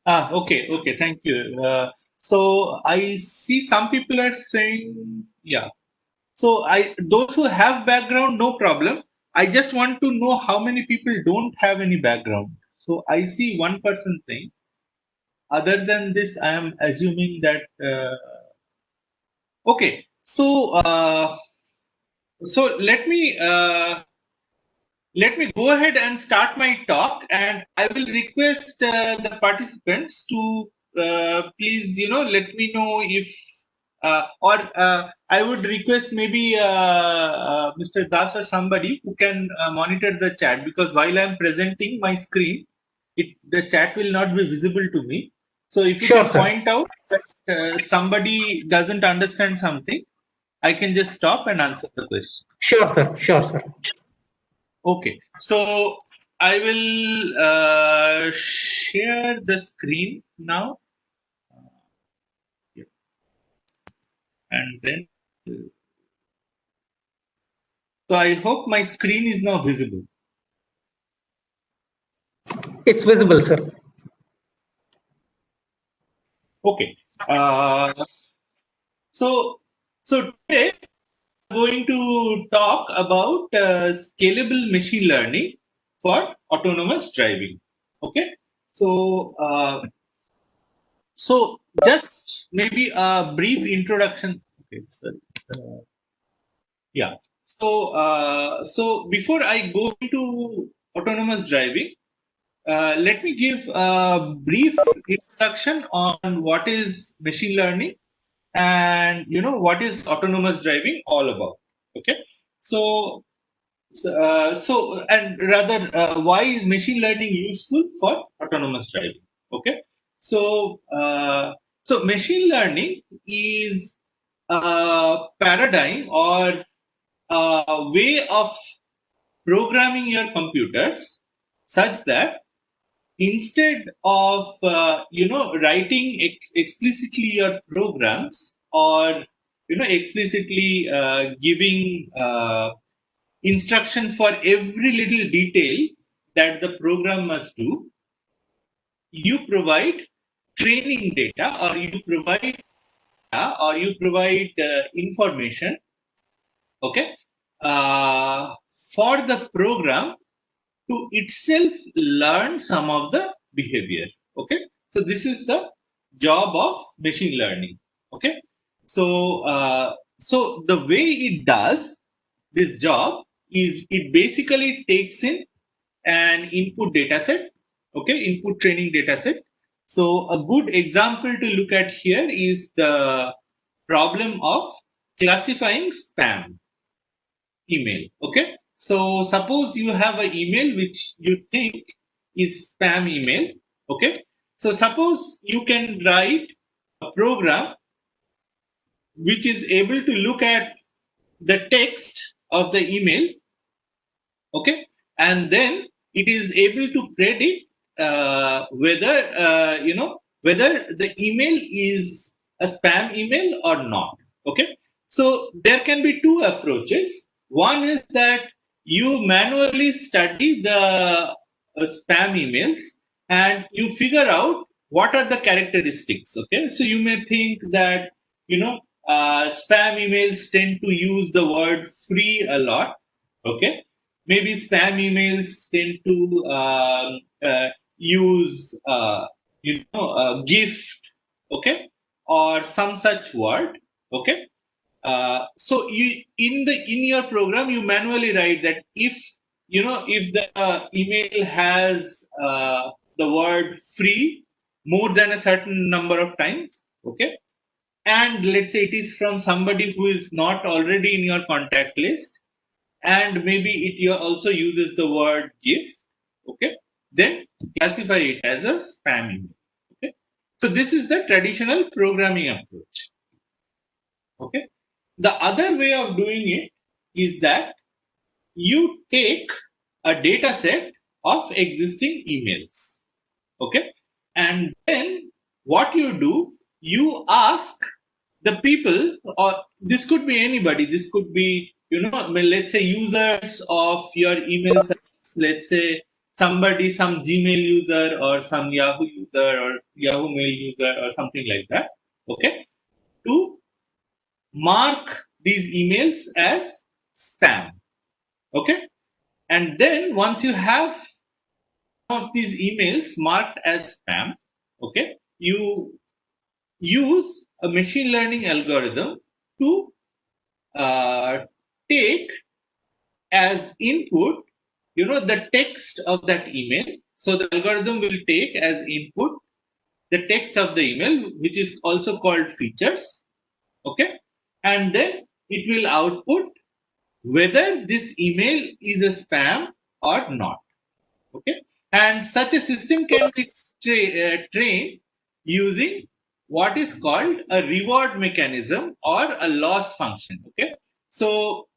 Okay, thank you. So I see some people are saying, yeah. So those who have background, no problem. I just want to know how many people don't have any background. So I see one person saying. Other than this, I am assuming that. Okay, so let me go ahead and start my talk, and I will request the participants to please, let me know if, or I would request maybe Mr. Das or somebody who can monitor the chat, because while I'm presenting my screen, the chat will not be visible to me. So if you Sure, can sir. point out that somebody doesn't understand something, I can just stop and answer the question. Sure, sir. Sure, sir. Okay, so I will share the screen now, yeah, and then. So I hope my screen is now visible. It's visible, sir. Okay. So today I'm going to talk about scalable machine learning for autonomous driving. Okay. So just maybe a brief introduction. Okay. Sorry. Yeah. So before I go into autonomous driving, let me give a brief introduction on what is machine learning and what is autonomous driving all about. Okay. So and rather, why is machine learning useful for autonomous driving? Okay. So machine learning is a paradigm or a way of programming your computers such that instead of writing explicitly your programs, or explicitly giving instruction for every little detail that the program must do, you provide training data, or you provide information, okay, uh, for the program to itself learn some of the behavior. Okay, so this is the job of machine learning. Okay, so the way it does this job is it basically takes in an input data set, okay, input training data set. So a good example to look at here is the problem of classifying spam email. Okay, so suppose you have an email which you think is spam email. Okay, so suppose you can write a program which is able to look at the text of the email, okay, and then it is able to predict whether the email is a spam email or not. Okay, so there can be two approaches. One is that you manually study the spam emails and you figure out what are the characteristics. Okay, so you may think that spam emails tend to use the word free a lot. Okay, maybe spam emails tend to use gift, okay, or some such word. Okay, so you in your program you manually write that if the email has the word free more than a certain number of times, okay, and let's say it is from somebody who is not already in your contact list, and maybe it also uses the word gift, okay, then classify it as a spam email. Okay, so this is the traditional programming approach. Okay, the other way of doing it is that you take a data set of existing emails, okay, and then what you do, you ask the people, or this could be anybody, this could be let's say users of your email service, let's say somebody, some Gmail user or some Yahoo user or Yahoo Mail user or something like that, okay, to mark these emails as spam, okay. And then once you have some of these emails marked as spam, okay, you use a machine learning algorithm to take as input, the text of that email. So the algorithm will take as input the text of the email, which is also called features, okay, and then it will output whether this email is a spam or not, okay. And such a system can be trained using what is called a reward mechanism or a loss function, okay. So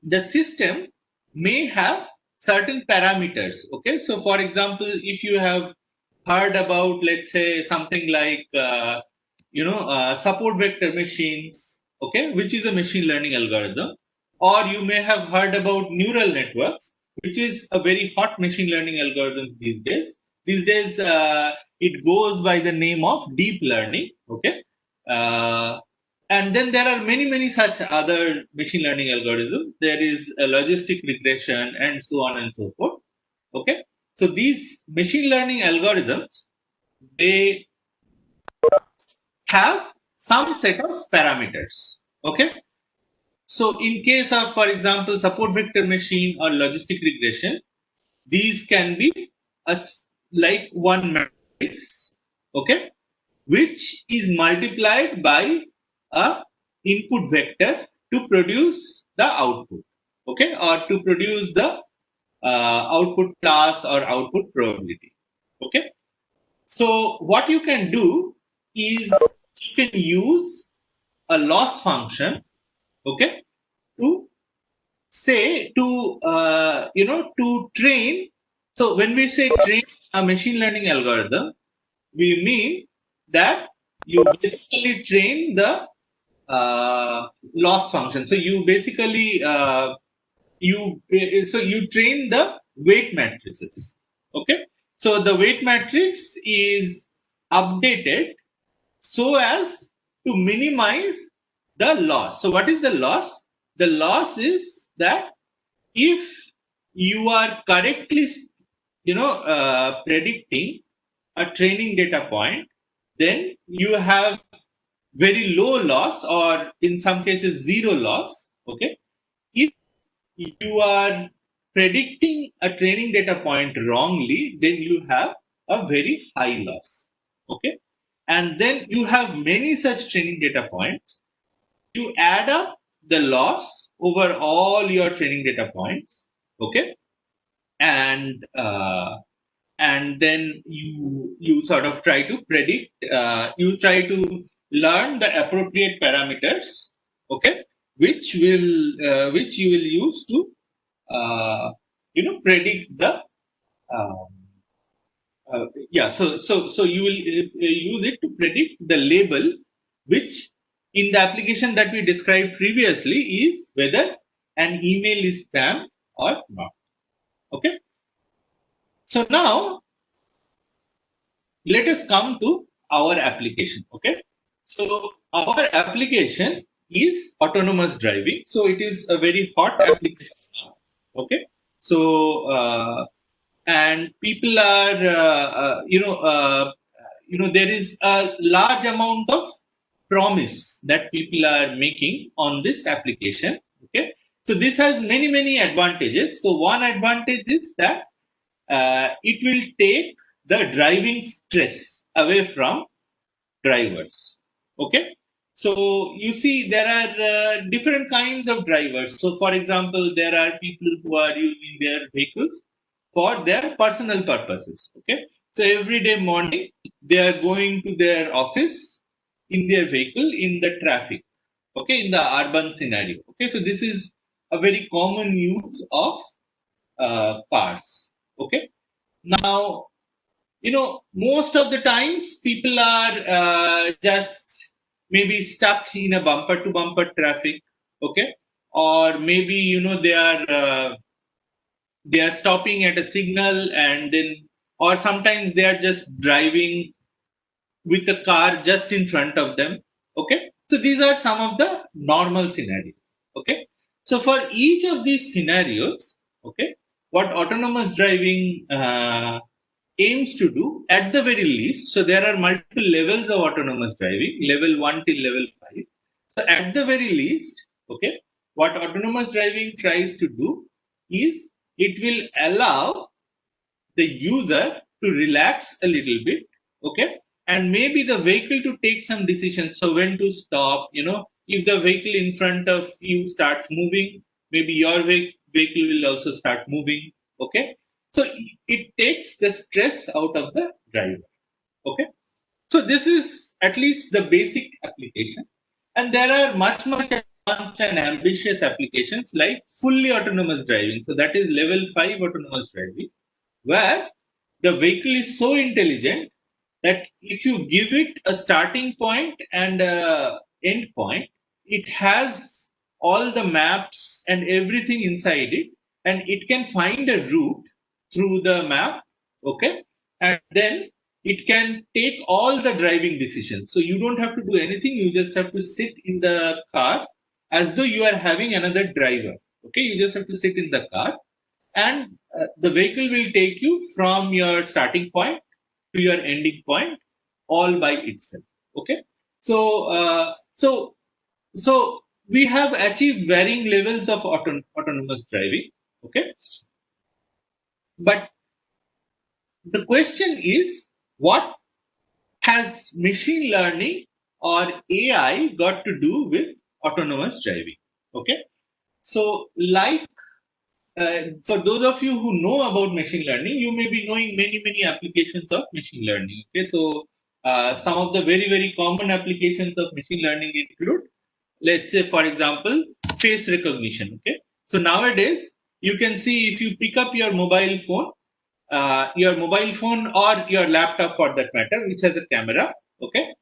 the system may have certain parameters, okay. So for example, if you have heard about, let's say, something like support vector machines, okay, which is a machine learning algorithm, or you may have heard about neural networks, which is a very hot machine learning algorithm these days. It goes by the name of deep learning, okay. And then there are many such other machine learning algorithms. There is a logistic regression and so on and so forth, okay. So these machine learning algorithms, they have some set of parameters, okay. So in case of, for example, support vector machine or logistic regression, these can be like one matrix, okay, which is multiplied by a input vector to produce the output, okay, or to produce the output class or output probability, okay. So what you can do is you can use a loss function, okay, to say to train. So when we say train a machine learning algorithm, we mean that you basically train the loss function. So you basically you train the weight matrices, okay. So the weight matrix is updated so as to minimize the loss. So what is the loss? The loss is that if you are correctly predicting a training data point, then you have very low loss, or in some cases zero loss, okay. If you are predicting a training data point wrongly, then you have a very high loss, okay. And then you have many such training data points. You add up the loss over all your training data points, okay, and then you sort of try to predict. You try to learn the appropriate parameters, okay, which you will use to predict the um, so you will use it to predict the label, which in the application that we described previously is whether an email is spam or not, okay. So now let us come to our application, okay. So our application is autonomous driving. So it is a very hot application now, okay. So and people are there is a large amount of promise that people are making on this application, okay. So this has many advantages. So one advantage is that it will take the driving stress away from drivers, okay. So you see there are different kinds of drivers. So for example, there are people who are using their vehicles for their personal purposes, okay. So every day morning they are going to their office in their vehicle in the traffic, okay, in the urban scenario, okay. So this is a very common use of cars, okay. Now, most of the times people are just maybe stuck in a bumper to bumper traffic, okay, or maybe they are they are stopping at a signal, and then, or sometimes they are just driving with a car just in front of them. Okay, so these are some of the normal scenarios. Okay, so for each of these scenarios, okay, what autonomous driving aims to do at the very least, so there are multiple levels of autonomous driving, level 1 till level 5. So at the very least, okay, what autonomous driving tries to do is it will allow the user to relax a little bit, okay, and maybe the vehicle to take some decisions. So when to stop, if the vehicle in front of you starts moving, maybe your vehicle will also start moving, okay. So it takes the stress out of the driver, okay. So this is at least the basic application, and there are much advanced and ambitious applications like fully autonomous driving. So that is level 5 autonomous driving, where the vehicle is so intelligent that if you give it a starting point and a end point, it has all the maps and everything inside it, and it can find a route through the map, okay, and then it can take all the driving decisions. So you don't have to do anything, you just have to sit in the car as though you are having another driver, okay. You just have to sit in the car, and the vehicle will take you from your starting point to your ending point all by itself, okay. So we have achieved varying levels of autonomous driving, okay, but the question is, what has machine learning or AI got to do with autonomous driving, okay. So like, for those of you who know about machine learning, you may be knowing many applications of machine learning. Okay, so some of the very common applications of machine learning include, let's say, for example, face recognition. Okay, so nowadays you can see, if you pick up your mobile phone or your laptop for that matter, which has a camera. Okay,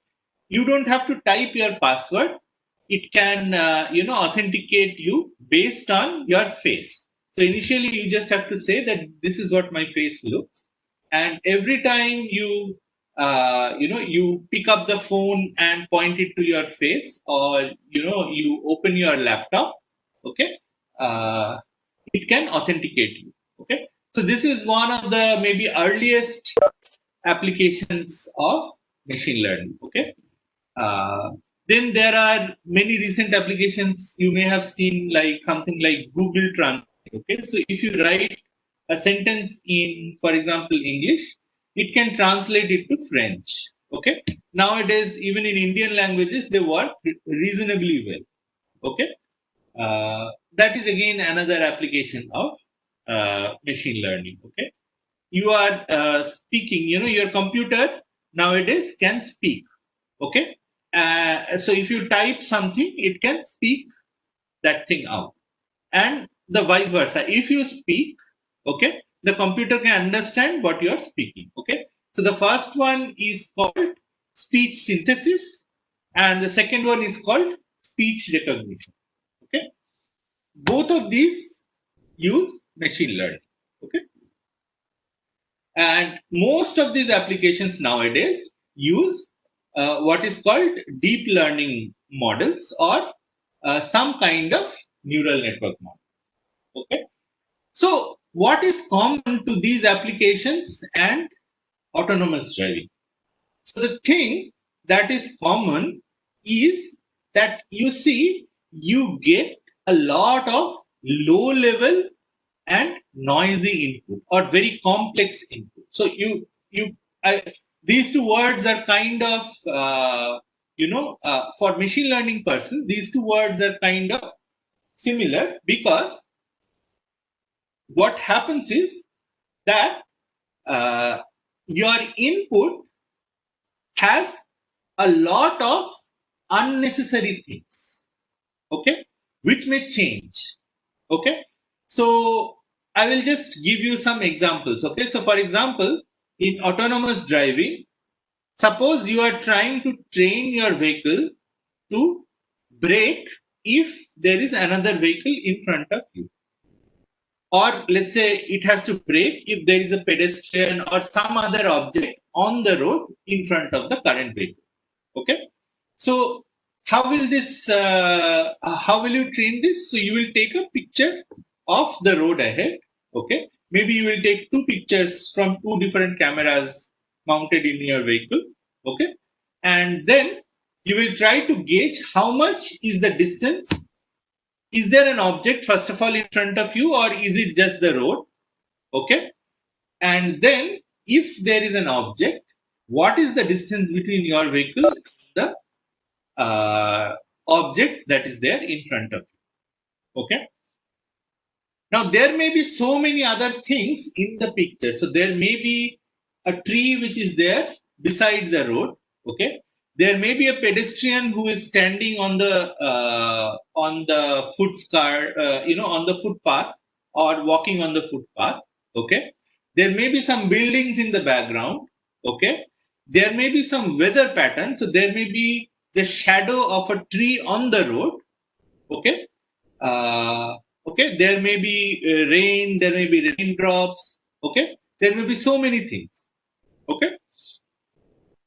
you don't have to type your password. It can authenticate you based on your face. So initially you just have to say that this is what my face looks, and every time you pick up the phone and point it to your face, or you open your laptop, okay, uh, it can authenticate you, okay. So this is one of the maybe earliest applications of machine learning, okay. uh, then there are many recent applications you may have seen, like something like Google Translate. Okay, so if you write a sentence in, for example, English, it can translate it to French. Okay, nowadays even in Indian languages they work reasonably well. Okay, that is again another application of machine learning. Okay, you are speaking. Your computer nowadays can speak. Okay, so if you type something, it can speak that thing out, and the vice versa. If you speak, okay, the computer can understand what you are speaking. Okay, so the first one is called speech synthesis, and the second one is called speech recognition. Okay, both of these use machine learning. Okay, and most of these applications nowadays use what is called deep learning models, or some kind of neural network model. Okay. So what is common to these applications and autonomous driving? So the thing that is common is that you get a lot of low level and noisy input, or very complex input. So these two words are kind of for machine learning person, these two words are kind of similar, because what happens is that your input has a lot of unnecessary things, okay, which may change. Okay, so I will just give you some examples. Okay, so for example, in autonomous driving, suppose you are trying to train your vehicle to brake if there is another vehicle in front of you, or let's say it has to brake if there is a pedestrian or some other object on the road in front of the current vehicle. Okay, so how will this? How will you train this? So you will take a picture of the road ahead. Okay, maybe you will take two pictures from two different cameras mounted in your vehicle. Okay, and then you will try to gauge how much is the distance. Is there an object first of all in front of you, or is it just the road? Okay, and then if there is an object, what is the distance between your vehicle and the object that is there in front of you? Okay, now there may be so many other things in the picture. So there may be a tree which is there beside the road. Okay, there may be a pedestrian who is standing on the on the footpath or walking on the footpath. Okay, there may be some buildings in the background. Okay, there may be some weather pattern. So there may be the shadow of a tree on the road. Okay, okay, there may be rain, there may be raindrops. Okay, there may be so many things. Okay,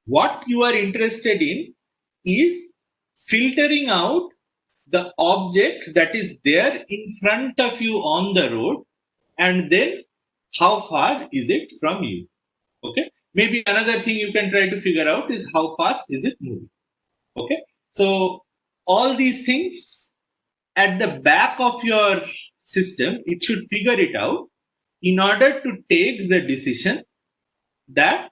what you are interested in is filtering out the object that is there in front of you on the road, and then how far is it from you. Okay, maybe another thing you can try to figure out is how fast is it moving. Okay, so all these things at the back of your system, it should figure it out in order to take the decision that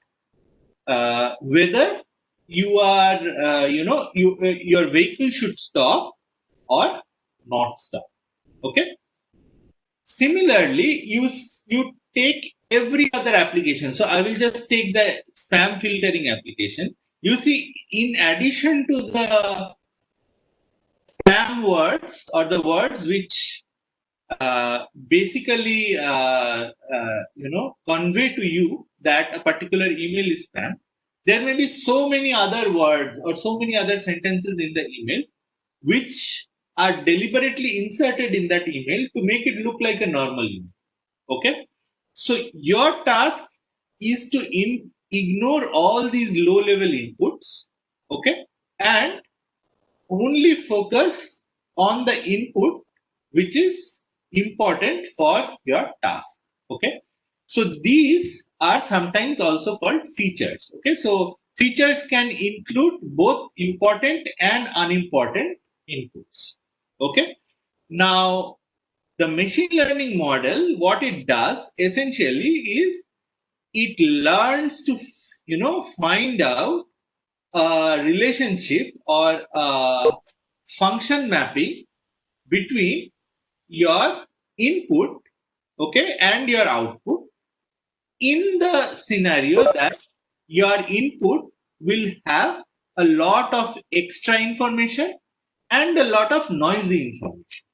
whether you are, your vehicle should stop or not stop. Okay. Similarly, you take every other application. So I will just take the spam filtering application. You see, in addition to the spam words or the words which basically convey to you that a particular email is spam, there may be so many other words or so many other sentences in the email which are deliberately inserted in that email to make it look like a normal email. Okay, so your task is to ignore all these low level inputs. Okay, and only focus on the input which is important for your task. Okay, so these are sometimes also called features. Okay, so features can include both important and unimportant inputs. Okay, now the machine learning model, what it does essentially is it learns to find out a relationship or a function mapping between your input, okay, and your output, in the scenario that your input will have a lot of extra information and a lot of noisy information.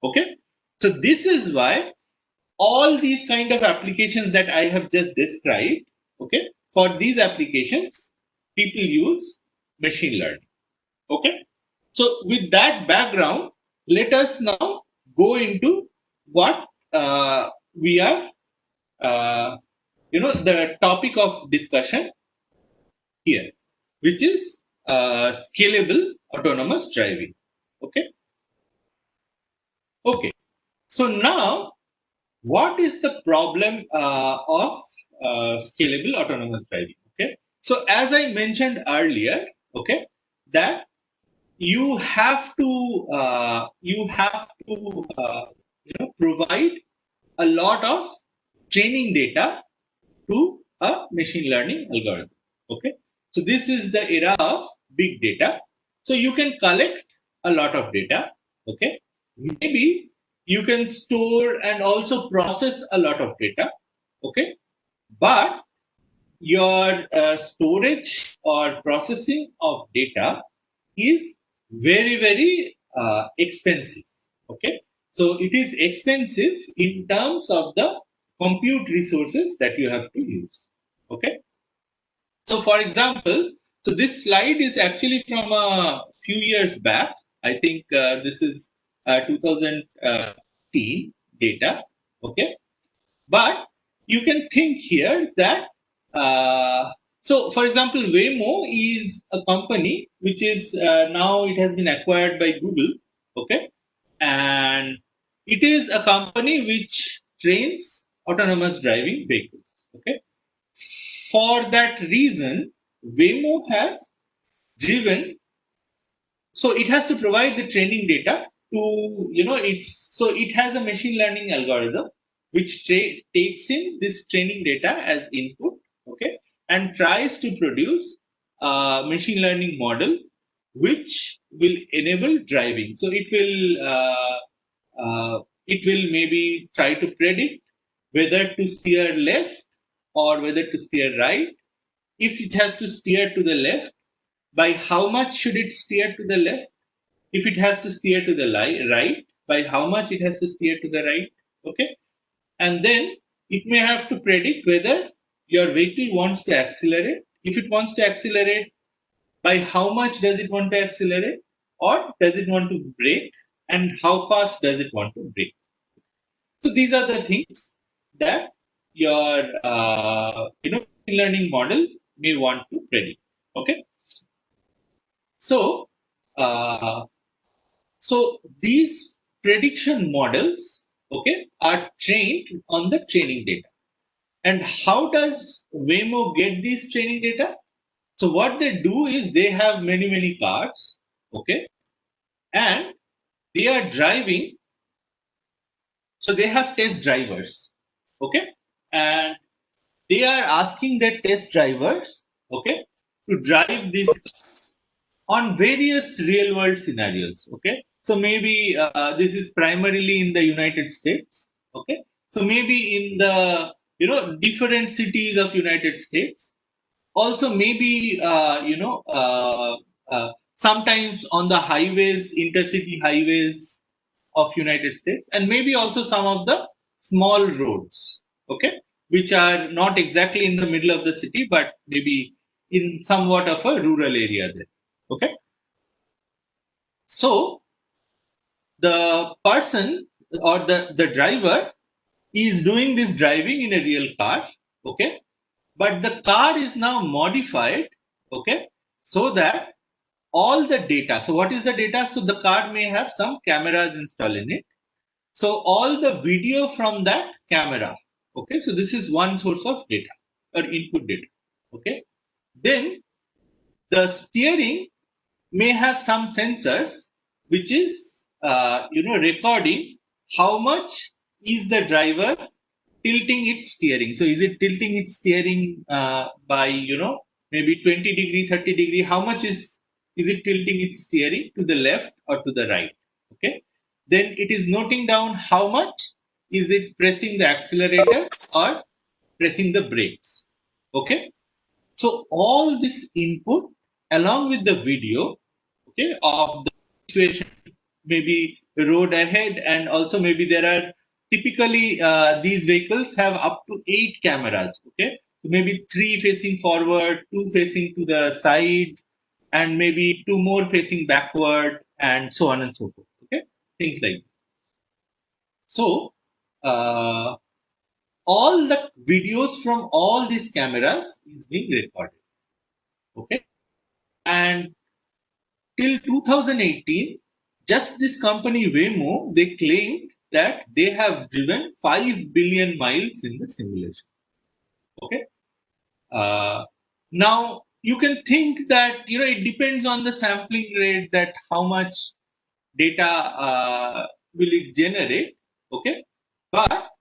Okay, so this is why all these kind of applications that I have just described, okay, for these applications people use machine learning. Okay, so with that background, let us now go into what we are, the topic of discussion here, which is scalable autonomous driving. Okay. Okay. So now, what is the problem of scalable autonomous driving? Okay. So as I mentioned earlier, okay, that you have to provide a lot of training data to a machine learning algorithm. Okay, so this is the era of big data. So you can collect a lot of data. Okay, maybe you can store and also process a lot of data. Okay, but your storage or processing of data is very, very expensive. Okay, so it is expensive in terms of the compute resources that you have to use. Okay, so for example, so this slide is actually from a few years back. I think this is 2010 data. Okay, but you can think here that so, for example, Waymo is a company which is now it has been acquired by Google. Okay, and it is a company which trains autonomous driving vehicles. Okay, for that reason, Waymo has driven, so it has to provide the training data to, so it has a machine learning algorithm which takes in this training data as input, okay, and tries to produce a machine learning model which will enable driving. So it will maybe try to predict whether to steer left or whether to steer right. If it has to steer to the left, by how much should it steer to the left? If it has to steer to the right, by how much it has to steer to the right? Okay, and then it may have to predict whether your vehicle wants to accelerate. If it wants to accelerate, by how much does it want to accelerate, or does it want to brake, and how fast does it want to brake? So these are the things that your machine learning model may want to predict. Okay, so uh, so these prediction models, okay, are trained on the training data. And how does Waymo get these training data? So what they do is they have many cars, okay, and they are driving. So they have test drivers, okay, and they are asking their test drivers, okay, to drive these cars on various real world scenarios. Okay, so maybe this is primarily in the United States. Okay, so maybe in the different cities of United States. Also maybe sometimes on the highways, intercity highways of United States, and maybe also some of the small roads, okay, which are not exactly in the middle of the city, but maybe in somewhat of a rural area there. Okay, so the person or the driver is doing this driving in a real car, okay, but the car is now modified, okay, so that all the data. So what is the data? So the car may have some cameras installed in it. So all the video from that camera, okay, so this is one source of data or input data, okay. Then the steering may have some sensors which is recording how much is the driver tilting its steering. So is it tilting its steering by maybe 20 degree, 30 degree? How much is it tilting its steering to the left or to the right? Okay, then it is noting down how much is it pressing the accelerator or pressing the brakes. Okay, so all this input along with the video, okay, of the situation, maybe the road ahead, and also maybe there are typically these vehicles have up to 8 cameras. Okay, so maybe 3 facing forward, 2 facing to the sides, and maybe 2 more facing backward, and so on and so forth. Okay, things like this. So all the videos from all these cameras is being recorded. Okay, and till 2018, just this company Waymo, they claimed that they have driven 5 billion miles in the simulation. Okay. Now you can think that it depends on the sampling rate, that how much data will it generate. Okay, but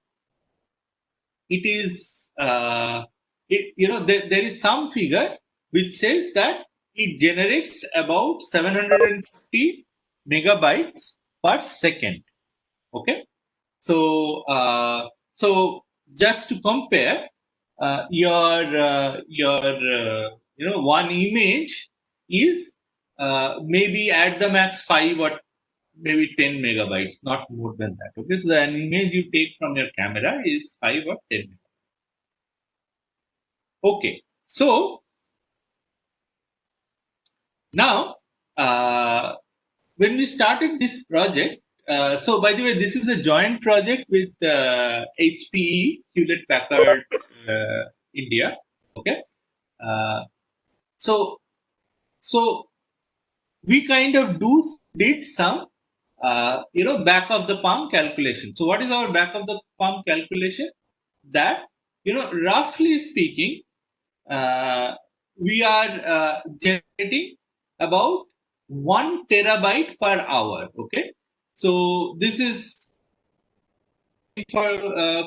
it is there is some figure which says that it generates about 750 megabytes per second. Okay, so just to compare, one image is maybe at the max 5 or maybe 10 megabytes, not more than that. Okay, so an image you take from your camera is 5 or 10 megabytes. Okay, so now when we started this project, So by the way, this is a joint project with HPE, Hewlett Packard, India. Okay. Uh, so so we kind of did some back of the palm calculation. So what is our back of the palm calculation? That roughly speaking, we are generating about 1 terabyte per hour. Okay, so this is for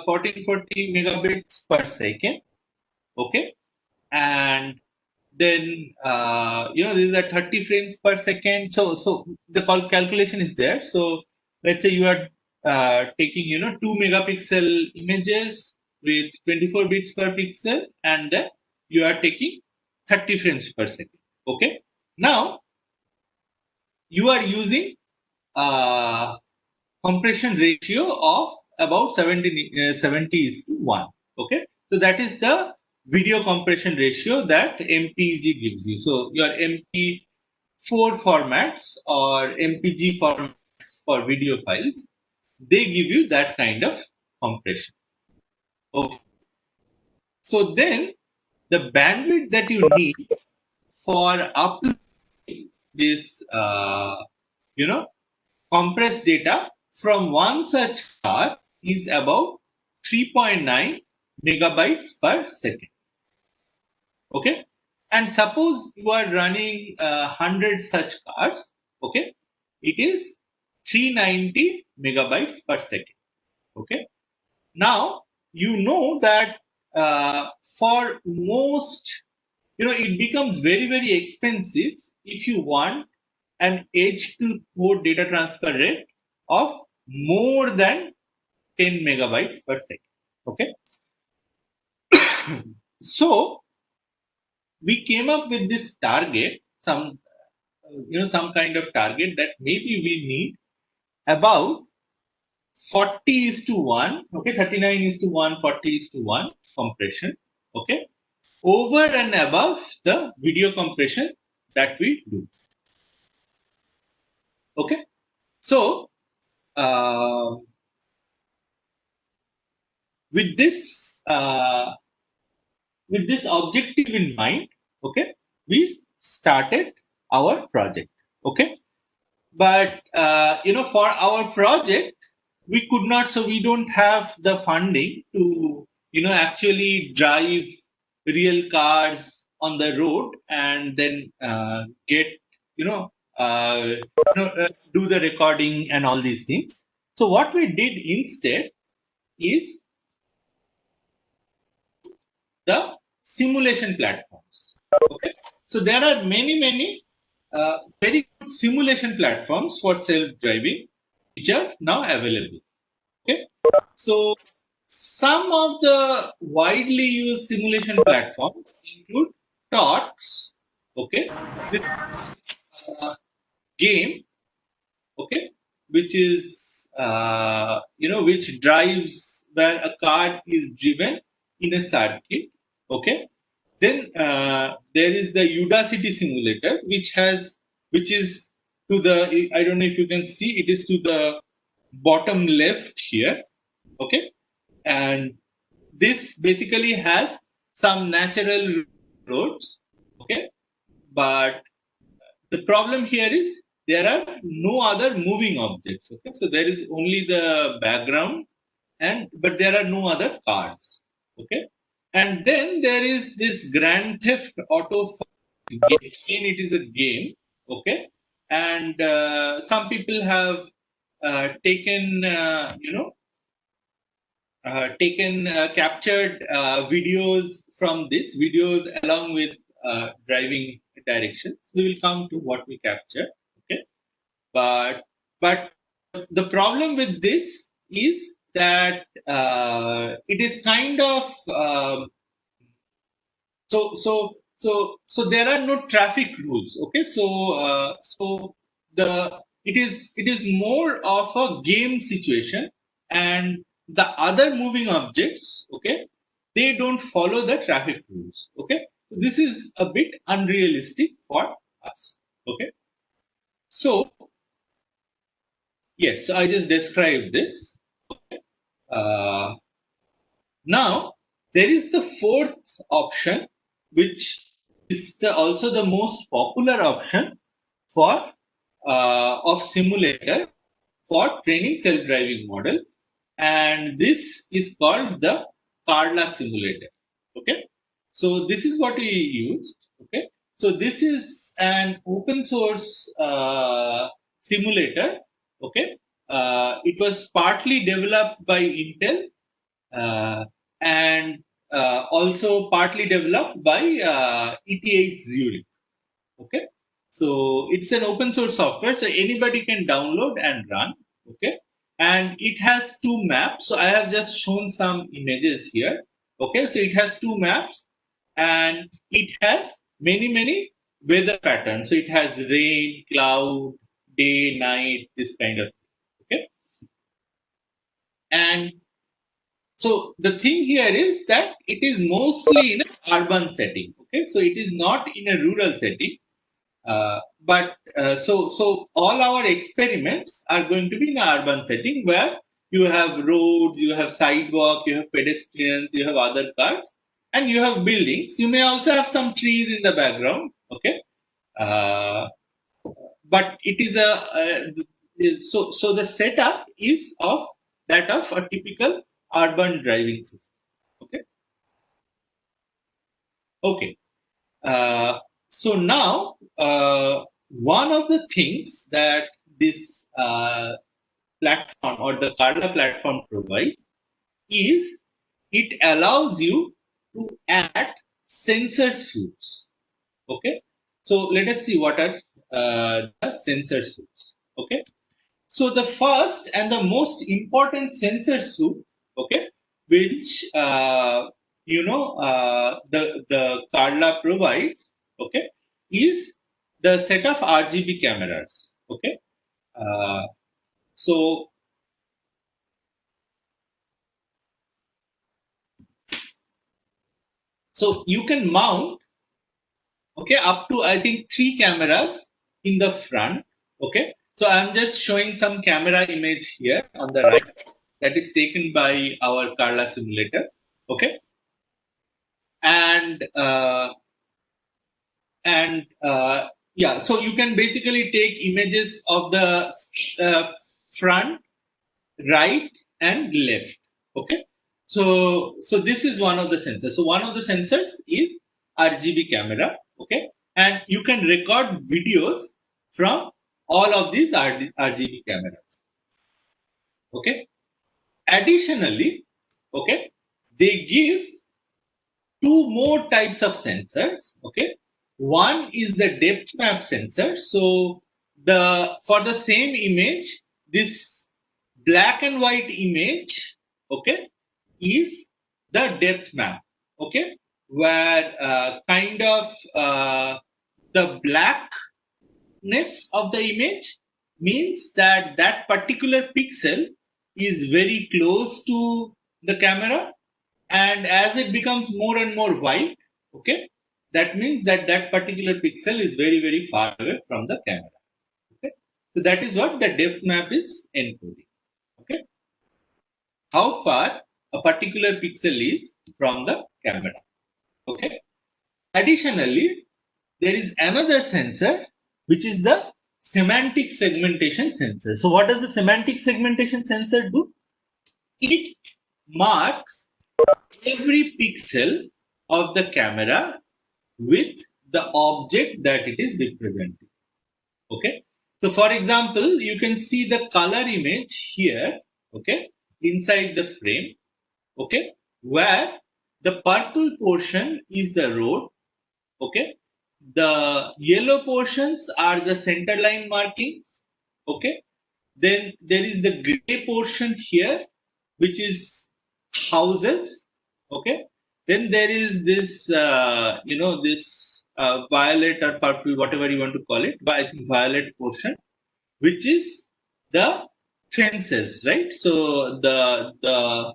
1440 megabits per second. Okay, and then this is at 30 frames per second. So the calculation is there. So let's say you are taking 2 megapixel images with 24 bits per pixel, and then you are taking 30 frames per second. Okay, now you are using compression ratio of about 70 is to 1. Okay, so that is the video compression ratio that MPEG gives you. So your MP4 formats or MPG formats for video files, they give you that kind of compression. Okay, so then the bandwidth that you need for uploading this compressed data from one such car is about 3.9 megabytes per second. Okay, and suppose you are running 100 such cars. Okay, it is 390 megabytes per second. Okay, now you know that for most, it becomes very, very expensive if you want an edge to core data transfer rate of more than 10 megabytes per second. Okay, so we came up with this target, some kind of target that maybe we need about 40 is to 1. Okay, 39 is to 1, 40 is to 1 compression. Okay, over and above the video compression that we do. Okay, so with this objective in mind, okay, we started our project. Okay, but for our project, we could not, so we don't have the funding to actually drive real cars on the road and then get do the recording and all these things. So what we did instead is the simulation platforms. Okay, so there are many very good simulation platforms for self-driving which are now available. Okay, so some of the widely used simulation platforms include TOTS. Okay, this game. Okay, which is which drives where a car is driven in a circuit. Okay, then there is the Udacity simulator, which is to the, I don't know if you can see, it is to the bottom left here. Okay, and this basically has some natural roads. Okay, but the problem here is there are no other moving objects. Okay, so there is only the background, but there are no other cars. Okay, and then there is this Grand Theft Auto game. Again, it is a game. Okay, and some people have taken captured videos from this videos along with driving directions. We will come to what we capture. Okay, but the problem with this is that it is kind of so there are no traffic rules. Okay, so it is more of a game situation, and the other moving objects, okay, they don't follow the traffic rules. Okay, this is a bit unrealistic for us. Okay, so Yes, so I just described this. Uh, Now, there is the fourth option, which is also the most popular option for of simulator for training self-driving model, and this is called the Carla simulator. Okay, so this is what we used. Okay, so this is an open source simulator. Okay, it was partly developed by Intel, uh, and also partly developed by ETH Zurich. Okay, so it's an open source software, so anybody can download and run. Okay, and it has two maps. So I have just shown some images here. Okay, so it has two maps, and it has many weather patterns. So it has rain, cloud, day, night, this kind of thing. Okay, and so the thing here is that it is mostly in an urban setting. Okay, so it is not in a rural setting. So all our experiments are going to be in an urban setting where you have roads, you have sidewalk, you have pedestrians, you have other cars, and you have buildings. You may also have some trees in the background. Okay, uh, but it is so the setup is of that of a typical urban driving system. Okay. Okay. So now, one of the things that this platform or the Carla platform provides is it allows you to add sensor suits. Okay. So let us see what are the sensor suits. Okay. So the first and the most important sensor suit, okay, which the Carla provides, okay, is the set of RGB cameras. Okay, uh, so so you can mount, okay, up to I think 3 cameras in the front. Okay, so I'm just showing some camera image here on the right that is taken by our Carla simulator. Okay, and yeah, so you can basically take images of the front, right, and left. Okay, so this is one of the sensors. So one of the sensors is RGB camera. Okay, and you can record videos from all of these RGB cameras. Okay, additionally, okay, they give two more types of sensors. Okay, one is the depth map sensor. So the for the same image, this black and white image, okay, is the depth map. Okay, where kind of the blackness of the image means that that particular pixel is very close to the camera, and as it becomes more and more white, okay, that means that that particular pixel is very far away from the camera. Okay, so that is what the depth map is encoding. Okay, how far a particular pixel is from the camera. Okay, additionally, there is another sensor which is the semantic segmentation sensor. So what does the semantic segmentation sensor do? It marks every pixel of the camera with the object that it is representing. Okay. So for example, you can see the color image here, okay, inside the frame, okay, where the purple portion is the road, okay. The yellow portions are the center line markings, okay. Then there is the gray portion here, which is houses, okay. Then there is this, this violet or purple, whatever you want to call it, but I think violet portion, which is the fences, right? So the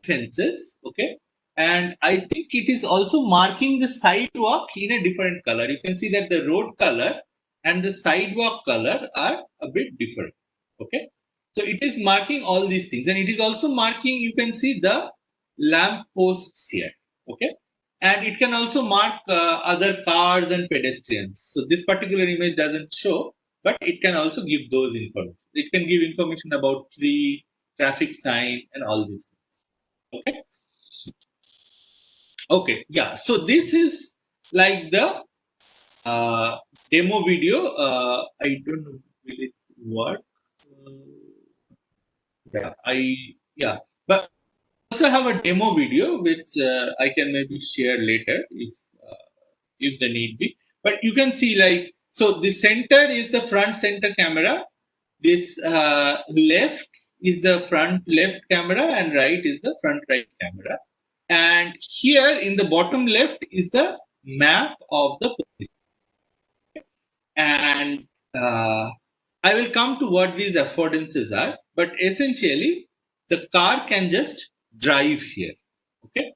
fences, okay. And I think it is also marking the sidewalk in a different color. You can see that the road color and the sidewalk color are a bit different. Okay. So it is marking all these things, and it is also marking, you can see the lamp posts here. Okay. And it can also mark other cars and pedestrians. So this particular image doesn't show, but it can also give those information. It can give information about tree, traffic sign, and all these things. Okay. Okay. Yeah. So this is like the uh, demo video. I don't know will it work. Yeah. But also have a demo video which I can maybe share later if the need be. But you can see like, so the center is the front center camera. This left is the front left camera, and right is the front right camera. And here in the bottom left is the map of the position. And I will come to what these affordances are, but essentially the car can just drive here. Okay.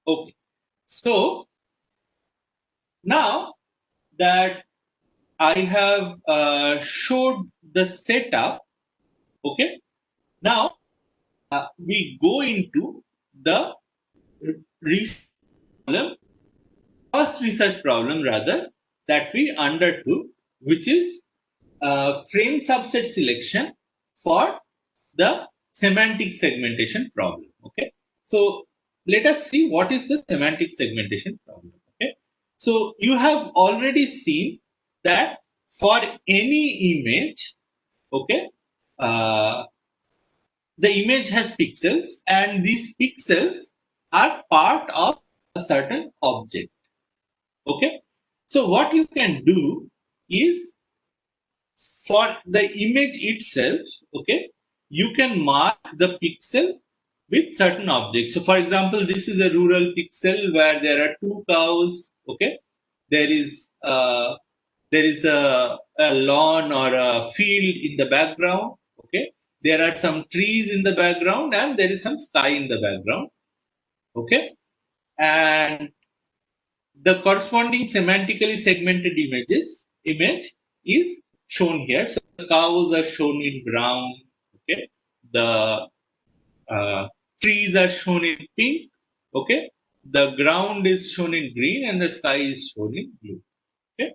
Okay. So now that I have showed the setup, okay, now we go into the research problem, first research problem rather, that we undertook, which is frame subset selection for the semantic segmentation problem. Okay, so let us see what is the semantic segmentation problem. Okay, so you have already seen that for any image, okay, uh, the image has pixels, and these pixels are part of a certain object. Okay, so what you can do is, for the image itself, okay, you can mark the pixel with certain objects. So for example, this is a rural pixel where there are two cows. Okay, there is a lawn or a field in the background. Okay, there are some trees in the background, and there is some sky in the background. Okay, and the corresponding semantically segmented image is shown here. So the cows are shown in brown. Okay, the trees are shown in pink. Okay, the ground is shown in green, and the sky is shown in blue. Okay,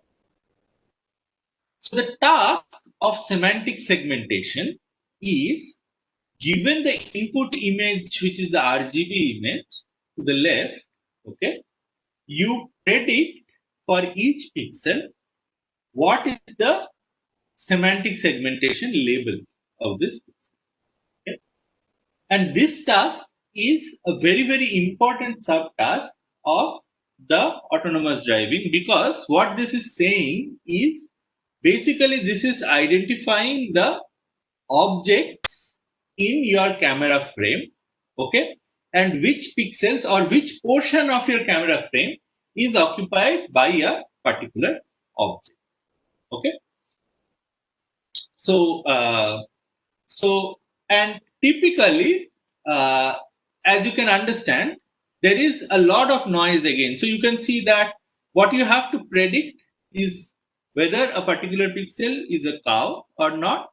so the task of semantic segmentation is, given the input image, which is the RGB image to the left, okay, you predict for each pixel what is the semantic segmentation label of this pixel. Okay? And this task is a very, very important subtask of the autonomous driving, because what this is saying is, basically this is identifying the objects in your camera frame, okay, and which pixels or which portion of your camera frame is occupied by a particular object. Okay, so and typically, as you can understand, there is a lot of noise again. So you can see that what you have to predict is whether a particular pixel is a cow or not.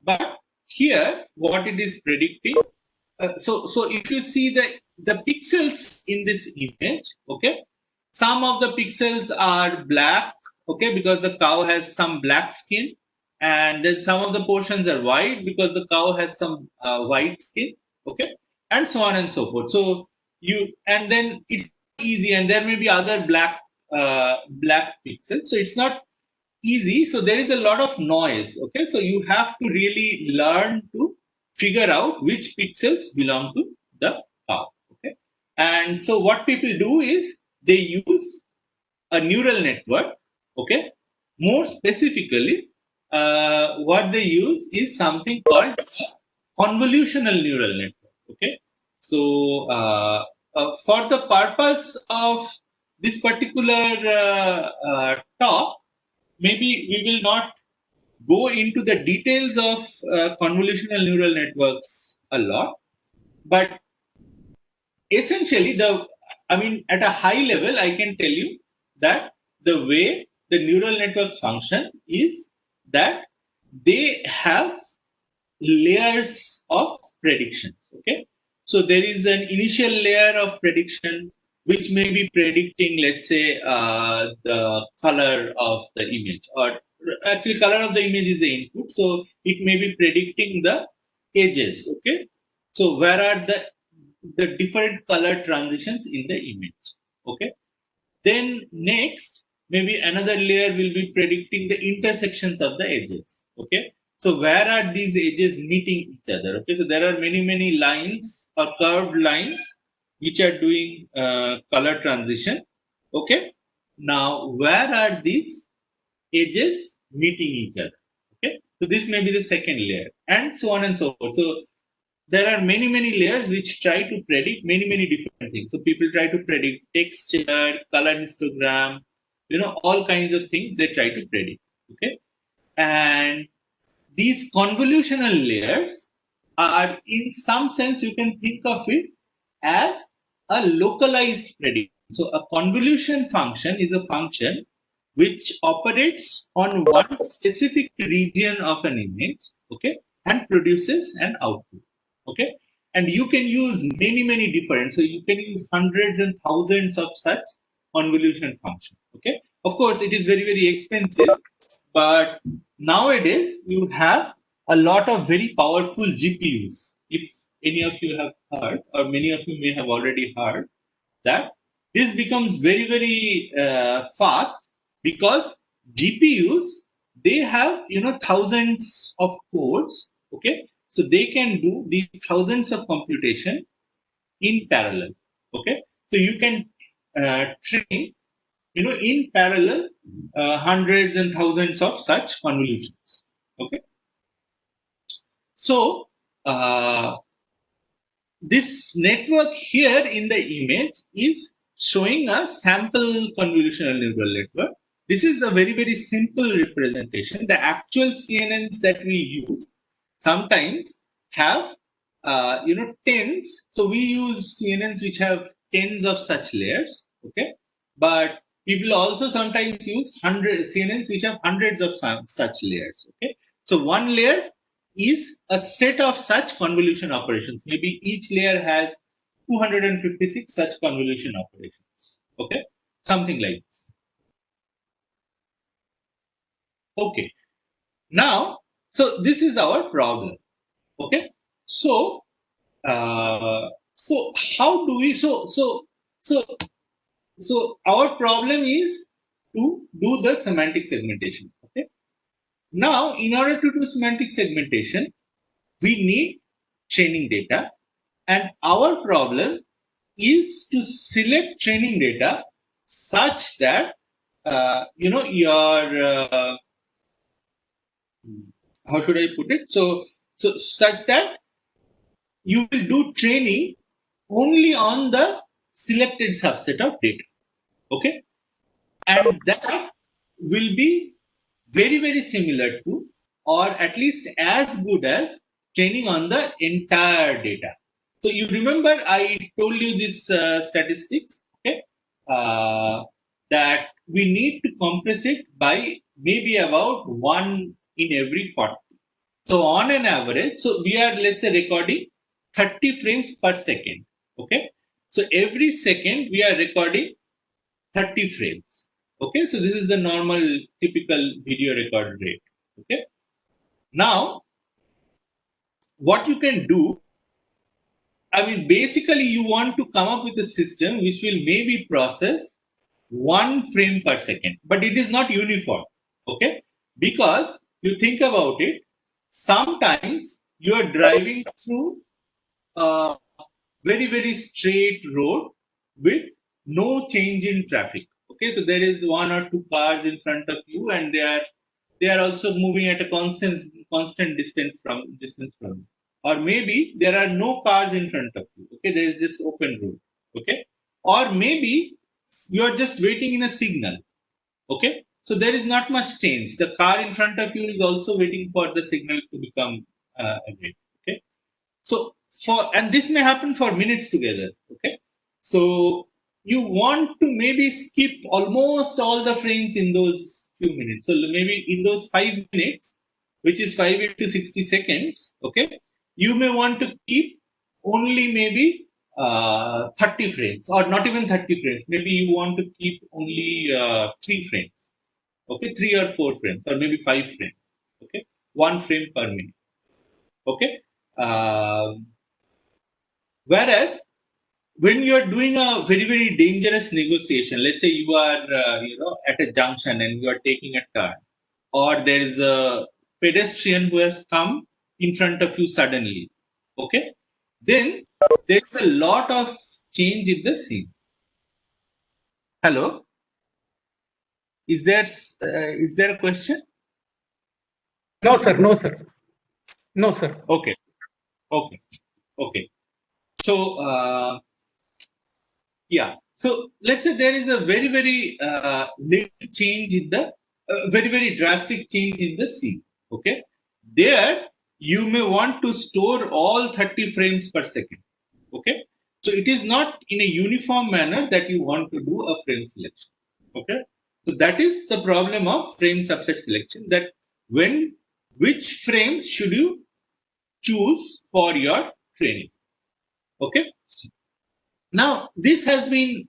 But here, what it is predicting, so if you see the pixels in this image, okay, some of the pixels are black, okay, because the cow has some black skin, and then some of the portions are white because the cow has some white skin, okay, and so on and so forth. So and then it's easy, and there may be other black pixels, so it's not easy. So there is a lot of noise. Okay, so you have to really learn to figure out which pixels belong to the cow. Okay, and so what people do is they use a neural network. Okay, more specifically, what they use is something called a convolutional neural network. Okay, so for the purpose of this particular talk, maybe we will not go into the details of convolutional neural networks a lot, but essentially, at a high level, I can tell you that the way the neural networks function is that they have layers of predictions. Okay, so there is an initial layer of prediction which may be predicting, let's say, the color of the image, or actually, color of the image is the input, so it may be predicting the edges. Okay, so where are the different color transitions in the image? Okay, then next, maybe another layer will be predicting the intersections of the edges. Okay. So where are these edges meeting each other? Okay. So there are many lines or curved lines which are doing color transition. Okay. Now, where are these edges meeting each other? Okay. So this may be the second layer, and so on and so forth. So there are many layers which try to predict many different things. So people try to predict texture, color histogram, all kinds of things they try to predict. Okay, and these convolutional layers are, in some sense, you can think of it as a localized prediction. So a convolution function is a function which operates on one specific region of an image, okay, and produces an output. Okay, and you can use many different. So you can use hundreds and thousands of such convolution functions. Okay, of course, it is very expensive, but nowadays you have a lot of very powerful GPUs. If any of you have heard, or many of you may have already heard, that this becomes very fast, because GPUs, they have thousands of cores. Okay, so they can do these thousands of computation in parallel. Okay, so you can train in parallel hundreds and thousands of such convolutions. Okay, so this network here in the image is showing a sample convolutional neural network. This is a very simple representation. The actual CNNs that we use sometimes have tens. So we use CNNs which have tens of such layers. Okay, but people also sometimes use CNNs which have hundreds of such layers. Okay, so one layer is a set of such convolution operations. Maybe each layer has 256 such convolution operations. Okay, something like this. Okay, now, so this is our problem. Okay, so so how do we so our problem is to do the semantic segmentation. Okay, now in order to do semantic segmentation, we need training data, and our problem is to select training data such that your how should I put it? So such that you will do training only on the selected subset of data. Okay, and that will be very similar to, or at least as good as, training on the entire data. So you remember I told you this statistics, okay, that we need to compress it by maybe about 1 in every 40. So on an average, so we are, let's say, recording 30 frames per second. Okay, so every second we are recording 30 frames. Okay, so this is the normal typical video record rate. Okay, now what you can do, I mean, basically you want to come up with a system which will maybe process 1 frame per second, but it is not uniform. Okay, because you think about it, sometimes you are driving through a very straight road with no change in traffic. Okay, so there is 1 or 2 cars in front of you, and they are also moving at a constant distance from you. Or maybe there are no cars in front of you. Okay, there is just open road. Okay, or maybe you are just waiting in a signal. Okay, so there is not much change. The car in front of you is also waiting for the signal to become red. Okay, so and this may happen for minutes together. Okay, so you want to maybe skip almost all the frames in those few minutes. So maybe in those 5 minutes, which is 5 into 60 seconds, okay, you may want to keep only maybe 30 frames, or not even 30 frames. Maybe you want to keep only 3 frames, okay, 3 or 4 frames, or maybe 5 frames, okay, 1 frame per minute, okay. Whereas when you are doing a very dangerous negotiation, let's say you are at a junction and you are taking a turn, or there is a pedestrian who has come in front of you suddenly, okay, then there's a lot of change in the scene. Hello, is there a question? No, sir. No, sir. No, sir. Okay. So yeah. So let's say there is a very little change in the very drastic change in the scene. Okay. There you may want to store all 30 frames per second. Okay. So it is not in a uniform manner that you want to do a frame selection. Okay. So that is the problem of frame subset selection, that which frames should you choose for your training. Okay. Now this has been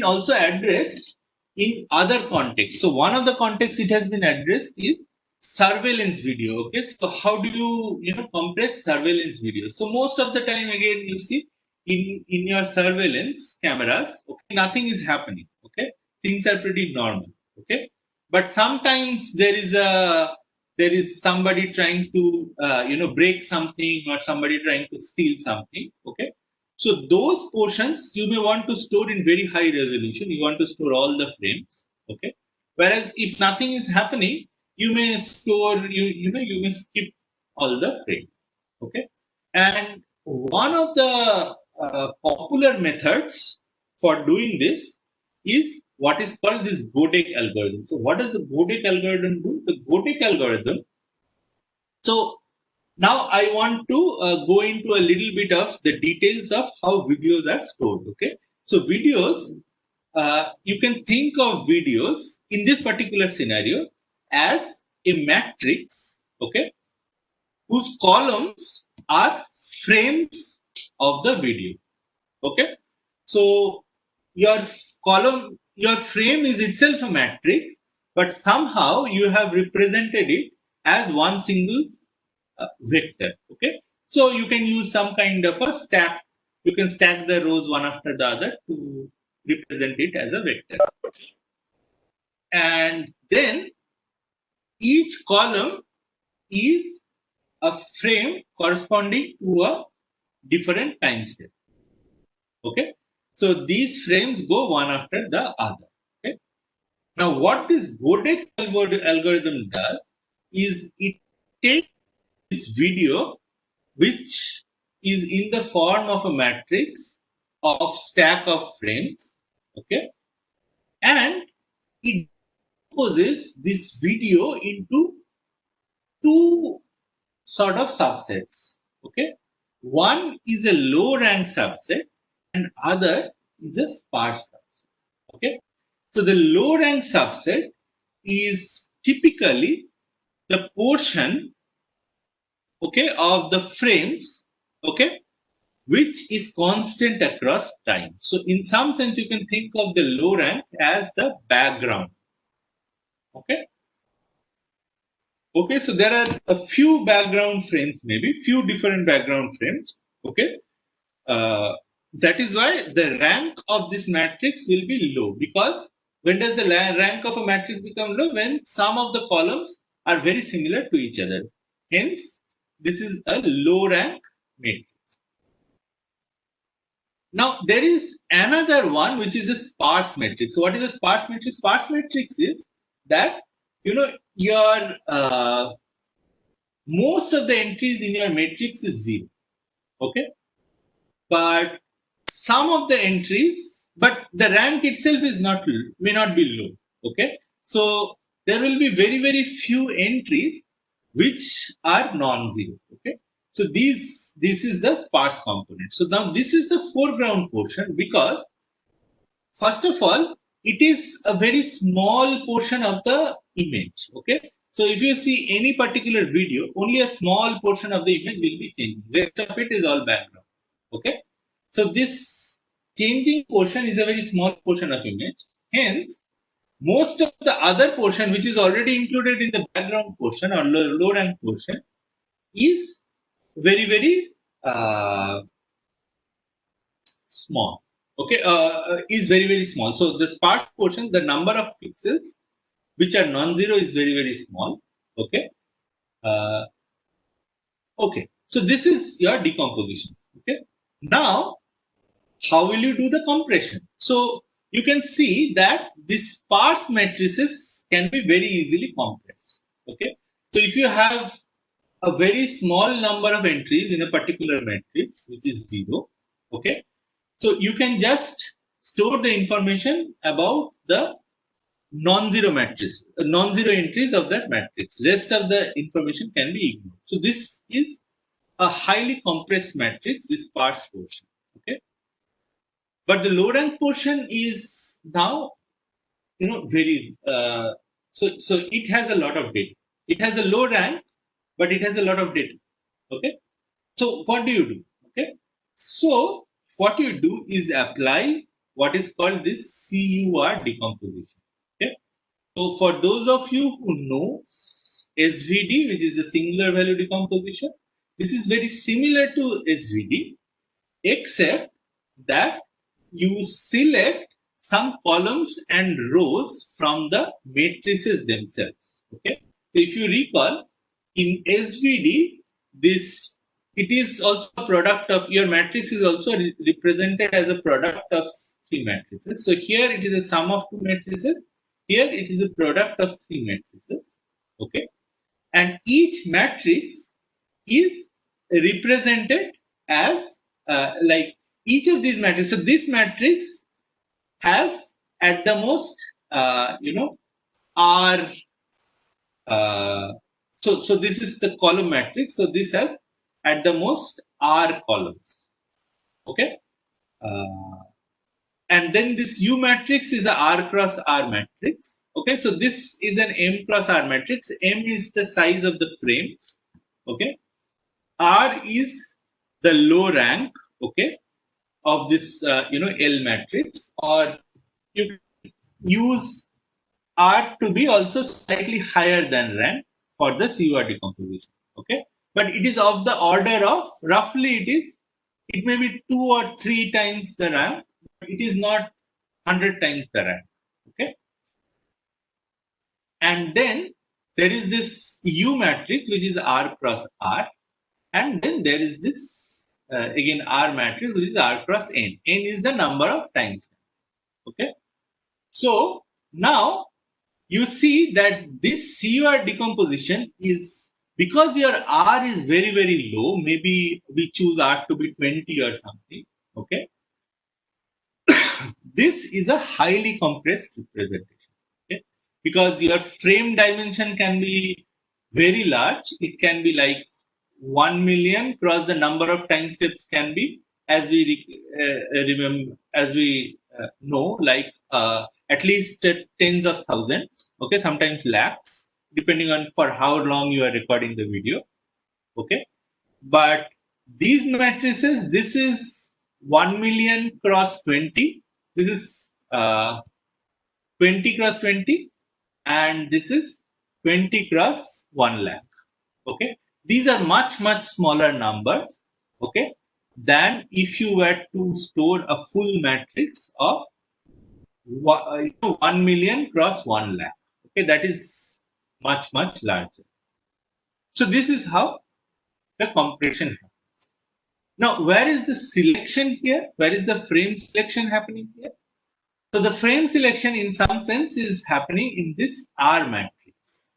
also addressed in other contexts. So one of the contexts it has been addressed is surveillance video. Okay, so how do you compress surveillance video? So most of the time, again, you see in your surveillance cameras, okay, nothing is happening. Okay, things are pretty normal. Okay, but sometimes there is somebody trying to break something, or somebody trying to steal something. Okay, so those portions you may want to store in very high resolution. You want to store all the frames. Okay, whereas if nothing is happening, you may store, you may skip all the frames. Okay, and one of the popular methods for doing this is what is called this Godek algorithm. So what does the Godek algorithm do? The Godek algorithm. So now I want to go into a little bit of the details of how videos are stored. Okay, so videos, you can think of videos in this particular scenario as a matrix, okay, whose columns are frames of the video. Okay, so your frame is itself a matrix, but somehow you have represented it as one single vector. Okay, so you can use some kind of a stack. You can stack the rows one after the other to represent it as a vector, and then each column is a frame corresponding to a different time step. Okay, so these frames go one after the other. Okay, now what this Godek algorithm does is it takes this video, which is in the form of a matrix of stack of frames, okay, and it decomposes this video into two sort of subsets. Okay, one is a low rank subset and other is a sparse subset. Okay, so the low rank subset is typically the portion, okay, of the frames, okay, which is constant across time. So in some sense, you can think of the low rank as the background. Okay. Okay, so there are a few background frames, maybe few different background frames. Okay. That is why the rank of this matrix will be low, because when does the rank of a matrix become low? When some of the columns are very similar to each other. Hence, this is a low rank matrix. Now, there is another one which is a sparse matrix. So, what is a sparse matrix? Sparse matrix is that your most of the entries in your matrix is 0. Okay, but some of the entries, but the rank itself is may not be low. Okay, so there will be very few entries which are non-zero. Okay, so this is the sparse component. So now this is the foreground portion, because first of all, it is a very small portion of the image. Okay, So if you see any particular video, only a small portion of the image will be changing. Rest of it is all background. Okay. So this changing portion is a very small portion of image. Hence, most of the other portion which is already included in the background portion or low rank portion is very small. Okay, is very small. So the sparse portion, the number of pixels which are non-zero is very small. Okay. Uh, okay. So this is your decomposition. Okay. Now, how will you do the compression? So you can see that these sparse matrices can be very easily compressed. Okay. So if you have a very small number of entries in a particular matrix, which is 0, okay, so you can just store the information about the non-zero matrix, non-zero entries of that matrix. Rest of the information can be ignored. So this is a highly compressed matrix, this sparse portion. Okay, but the low rank portion is now, very. So it has a lot of data. It has a low rank, but it has a lot of data. Okay. So what do you do? Okay. So what you do is apply what is called this CUR decomposition. Okay. So for those of you who know SVD, which is the singular value decomposition, this is very similar to SVD, except that you select some columns and rows from the matrices themselves. Okay. So if you recall, in SVD, it is also a product of your matrix is also represented as a product of three matrices. So here it is a sum of two matrices. Here it is a product of three matrices. Okay. And each matrix is represented as like each of these matrices. So this matrix has at the most, R. So this is the column matrix. So this has at the most R columns. Okay. And then this U matrix is a R cross R matrix. Okay. So this is an M cross R matrix. M is the size of the frames. Okay. R is the low rank. Okay. Of this, L matrix, or you use R to be also slightly higher than rank for the CUR decomposition. Okay, but it is of the order of roughly it may be 2 or 3 times the rank, but it is not 100 times the rank. Okay, and then there is this U matrix which is R cross R, and then there is this again R matrix which is R cross N. N is the number of times. Okay, so now you see that this CUR decomposition is because your R is very low. Maybe we choose R to be 20 or something. Okay, this is a highly compressed representation. Okay, because your frame dimension can be very large. It can be like 1 million cross the number of time steps can be, as we remember, as we know, like at least tens of thousands. Okay, sometimes lakhs, depending on for how long you are recording the video. Okay, but these matrices, this is 1 million cross 20. This is 20 cross 20, and this is 20 cross 1 lakh. Okay, these are much smaller numbers, okay, than if you were to store a full matrix of 1 million cross 1 lakh. Okay, that is much larger. So this is how the compression happens. Now, where is the selection here? Where is the frame selection happening here? So the frame selection in some sense is happening in this R matrix.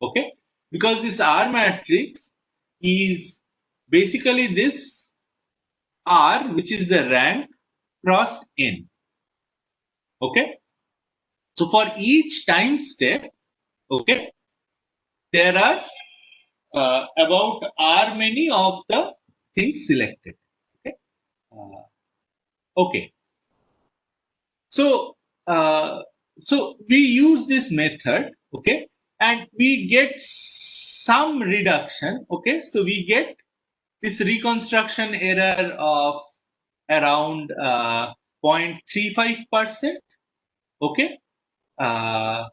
Okay, because this R matrix is basically this R, which is the rank cross N. Okay, so for each time step, okay, there are about R many of the things selected. Okay, okay. So so we use this method. Okay, and we get some reduction. Okay, so we get this reconstruction error of around 0.35%. Okay, uh,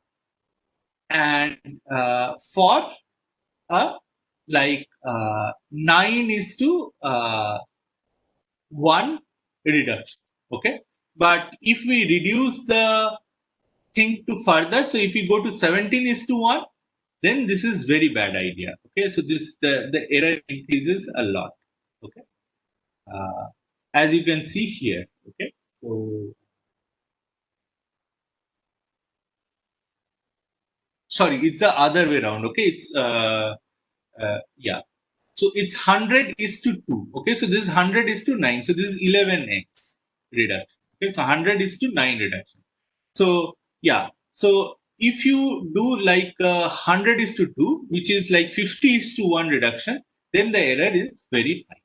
and for a like 9 is to 1 reduction. Okay, but if we reduce the thing to further, so if we go to 17 is to 1, then this is very bad idea. Okay, so this the error increases a lot. Okay, uh, as you can see here. Okay, so sorry, it's the other way around. Okay, it's yeah. So it's 100 is to 2. Okay, so this is 100 is to 9. So this is 11x reduction. Okay, so 100 is to 9 reduction. So yeah, so if you do like 100 is to 2, which is like 50 is to 1 reduction, then the error is very high.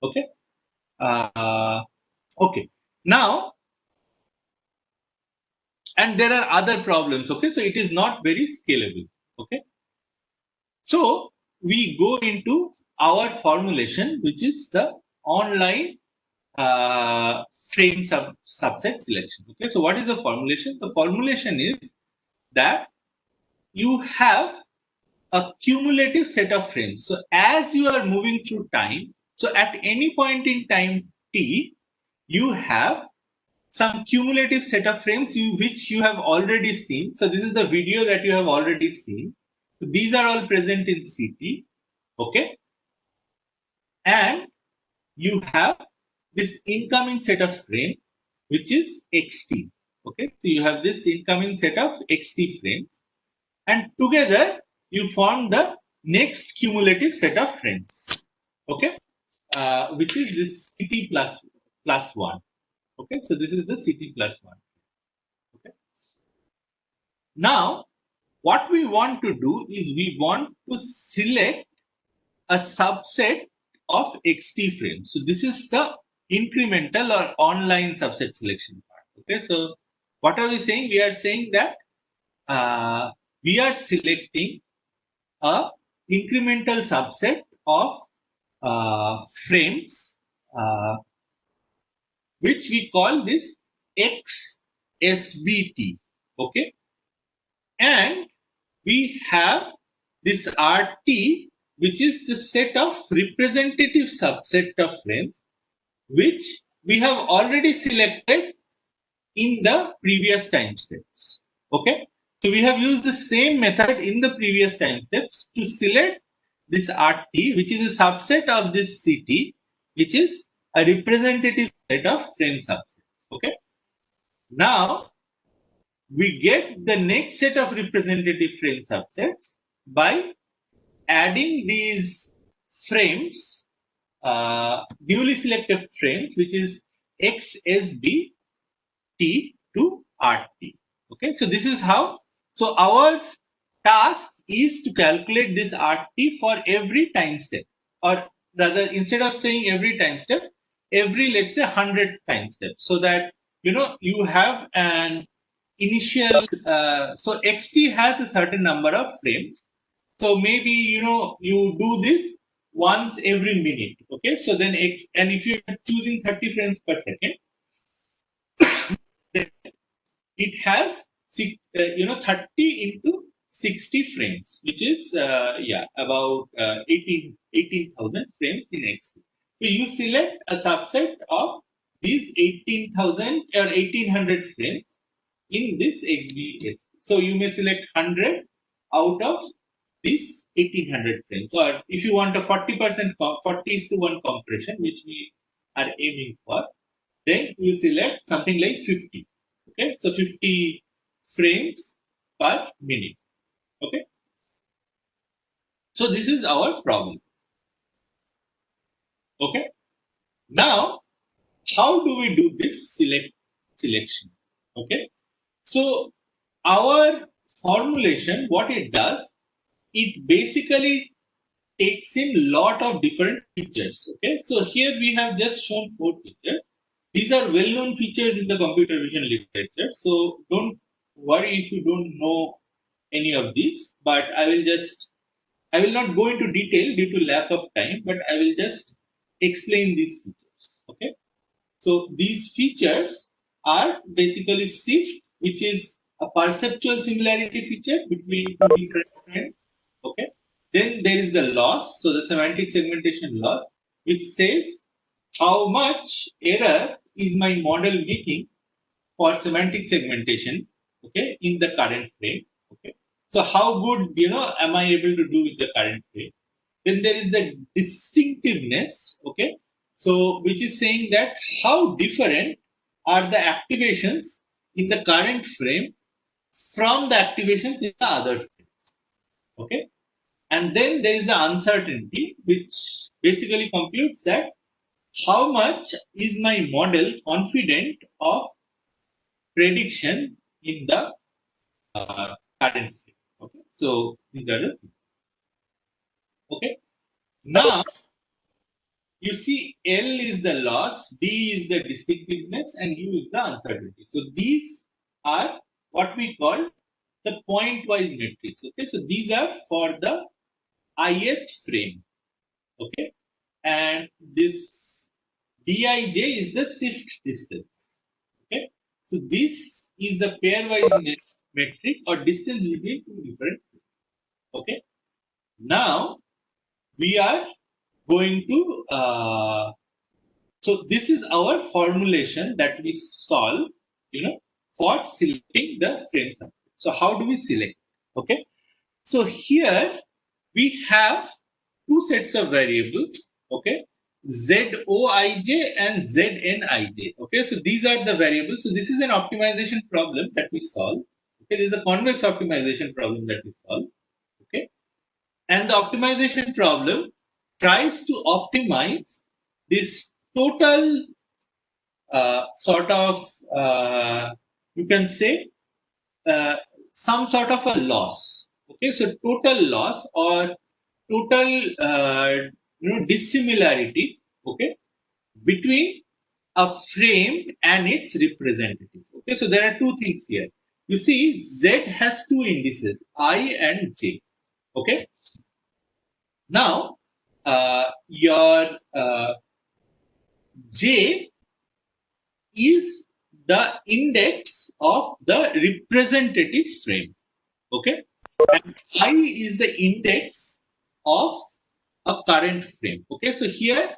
Okay. Okay. Now, and there are other problems. Okay, so it is not very scalable. Okay. So we go into our formulation, which is the online frame subset selection. Okay, so what is the formulation? The formulation is that you have a cumulative set of frames. So as you are moving through time, so at any point in time t, you have some cumulative set of frames which you have already seen. So this is the video that you have already seen. So these are all present in CT. Okay, and you have this incoming set of frame, which is xt. Okay, so you have this incoming set of xt frames, and together you form the next cumulative set of frames. Okay, which is this ct plus 1. Okay, so this is the ct plus 1. Okay, now what we want to do is we want to select a subset of xt frames. So this is the incremental or online subset selection part. Okay, so what are we saying? We are saying that we are selecting a incremental subset of frames, which we call this XSBT. Okay, and we have this RT, which is the set of representative subset of frames, which we have already selected in the previous time steps. Okay, so we have used the same method in the previous time steps to select this RT, which is a subset of this CT, which is a representative set of frame subsets. Okay, now we get the next set of representative frame subsets by adding these frames, newly selected frames, which is XSB T to RT. Okay, so this is how. So our task is to calculate this RT for every time step, or rather, instead of saying every time step, every, let's say, 100 time steps, so that you have an initial. So XT has a certain number of frames. So maybe you do this once every minute. Okay, so then and if you're choosing 30 frames per second, then it has 30 into 60 frames, which is about 18,000 frames in XT. So you select a subset of these 18,000 or 1800 frames in this XBS. So you may select 100 out of these 1800 frames, or if you want a 40%, 40:1 compression, which we are aiming for, then you select something like 50. Okay, so 50 frames per minute. Okay, so this is our problem. Okay, now how do we do this selection? Okay, so our formulation, what it does, it basically takes in lot of different features. Okay, so here we have just shown 4 features. These are well-known features in the computer vision literature, so don't worry if you don't know any of these, but I will not go into detail due to lack of time, but I will just explain these features. Okay. So these features are basically SIFT, which is a perceptual similarity feature between two different frames. Okay. Then there is the loss, so the semantic segmentation loss, which says how much error is my model making for semantic segmentation, okay, in the current frame. Okay. So how good, am I able to do with the current frame? Then there is the distinctiveness, okay, so which is saying that how different are the activations in the current frame from the activations in the other frames, okay. And then there is the uncertainty, which basically computes that how much is my model confident of prediction in the current frame. Okay, so these are the things. Okay, now you see L is the loss, D is the distinctiveness, and U is the uncertainty. So these are what we call the point-wise metrics. Okay, so these are for the ith frame. Okay, and this Dij is the shift distance. Okay, so this is the pairwise metric or distance between two different frames. Okay, now we are going to so this is our formulation that we solve, for selecting the frame subset. So how do we select? Okay, so here we have two sets of variables. Okay, Zoj and Znij. Okay, so these are the variables. So this is an optimization problem that we solve. Okay, this is a convex optimization problem that we solve. Okay, and the optimization problem tries to optimize this total sort of, you can say, some sort of a loss. Okay, so total loss or total, dissimilarity, okay, between a frame and its representative. Okay, so there are two things here. You see, Z has two indices, I and J. Okay, now your J is the index of the representative frame. Okay, and I is the index of a current frame. Okay, so here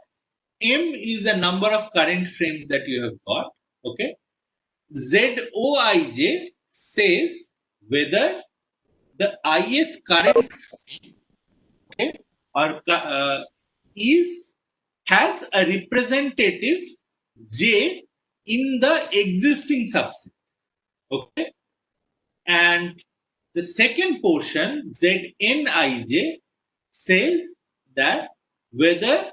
M is the number of current frames that you have got. Okay, Zoj says whether the ith current frame, okay, or has a representative J in the existing subset. Okay, and the second portion Znij says that whether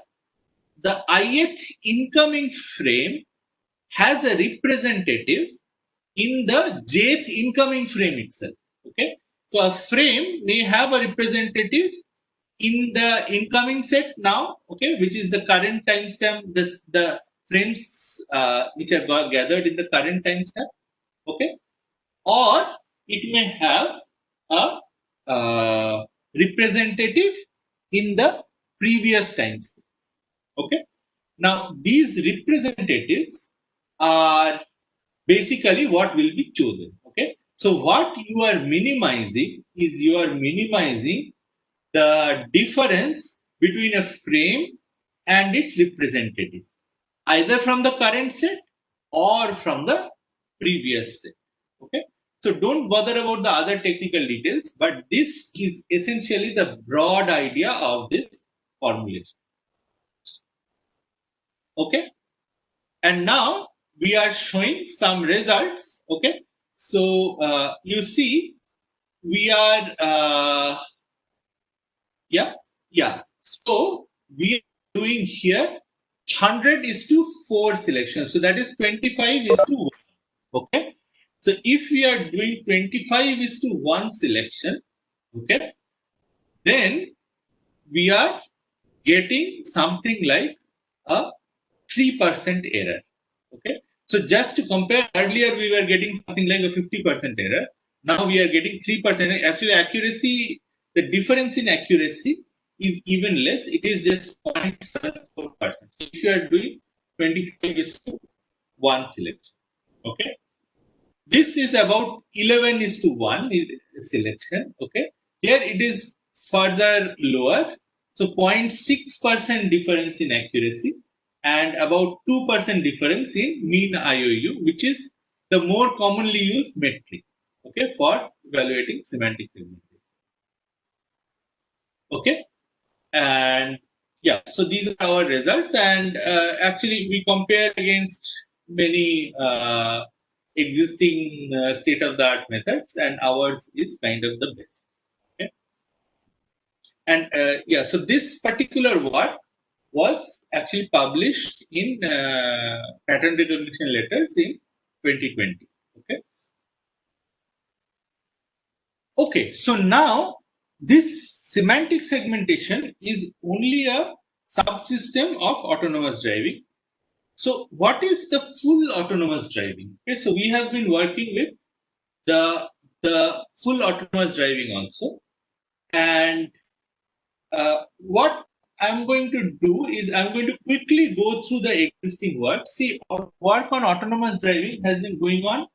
the ith incoming frame has a representative in the jth incoming frame itself. Okay, so a frame may have a representative in the incoming set now, okay, which is the current timestamp, the frames which are gathered in the current timestamp, okay, or it may have a representative in the previous timestamp. Okay, now these representatives are basically what will be chosen. Okay, so what you are minimizing is you are minimizing the difference between a frame and its representative, either from the current set or from the previous set. Okay, so don't bother about the other technical details, but this is essentially the broad idea of this formulation. Okay, and now we are showing some results. Okay, so you see we are so we are doing here 100:4 selection, so that is 25:1. Okay, so if we are doing 25:1 selection, okay, then we are getting something like a 3% error. Okay, so just to compare, earlier we were getting something like a 50% error. Now we are getting 3%. Actually, accuracy, the difference in accuracy is even less. It is just 0.74%. So if you are doing 25 is to 1 selection. Okay. This is about 11 is to 1 selection. Okay. Here it is further lower. So 0.6% difference in accuracy and about 2% difference in mean IOU, which is the more commonly used metric, okay, for evaluating semantic segmentation. Okay. And yeah, so these are our results. And actually, we compare against many existing state-of-the-art methods, and ours is kind of the best. Okay. And yeah, so this particular work was actually published in pattern recognition letters in 2020. Okay. Okay, so now this semantic segmentation is only a subsystem of autonomous driving. So what is the full autonomous driving? Okay, so we have been working with the full autonomous driving also. And what I'm going to do is I'm going to quickly go through the existing work. See, our work on autonomous driving has been going on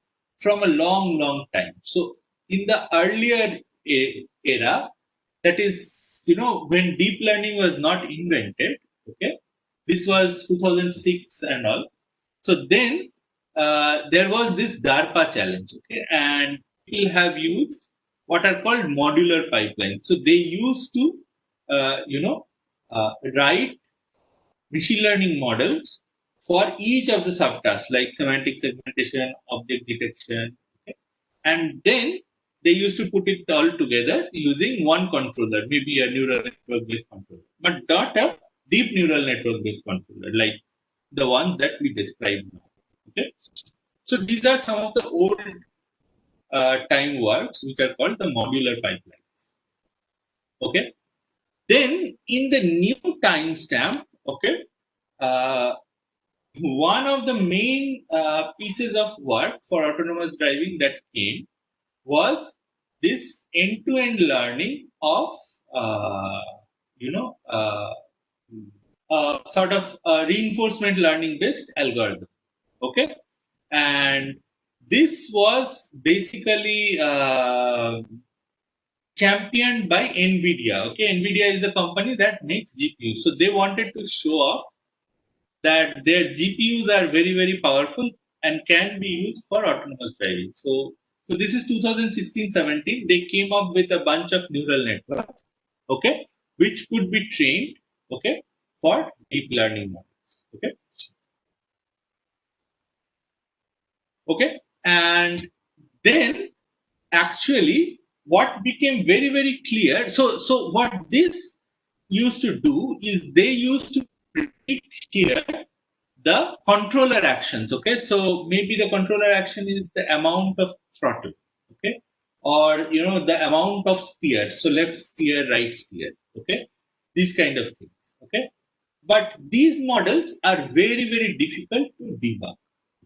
from a long time. So in the earlier era, that is, when deep learning was not invented, okay, this was 2006 and all. So then there was this DARPA challenge, okay, and people have used what are called modular pipelines. So they used to, write machine learning models for each of the subtasks like semantic segmentation, object detection, okay? And then they used to put it all together using one controller, maybe a neural network based controller, but not a deep neural network based controller like the ones that we described now. Okay, so these are some of the old time works which are called the modular pipelines. Okay, then in the new timestamp, okay, one of the main pieces of work for autonomous driving that came was this end-to-end learning of sort of reinforcement learning based algorithm. Okay, and this was basically championed by NVIDIA. Okay, NVIDIA is the company that makes GPUs. So they wanted to show off that their GPUs are very powerful and can be used for autonomous driving. So this is 2016-17. They came up with a bunch of neural networks, okay, which could be trained, okay, for deep learning models. Okay. Okay, and then actually what became very clear, so what this used to do is they used to predict here the controller actions. Okay, so maybe the controller action is the amount of throttle, okay, or the amount of steer, so left steer, right steer, okay, these kind of things. Okay, but these models are very difficult to debug.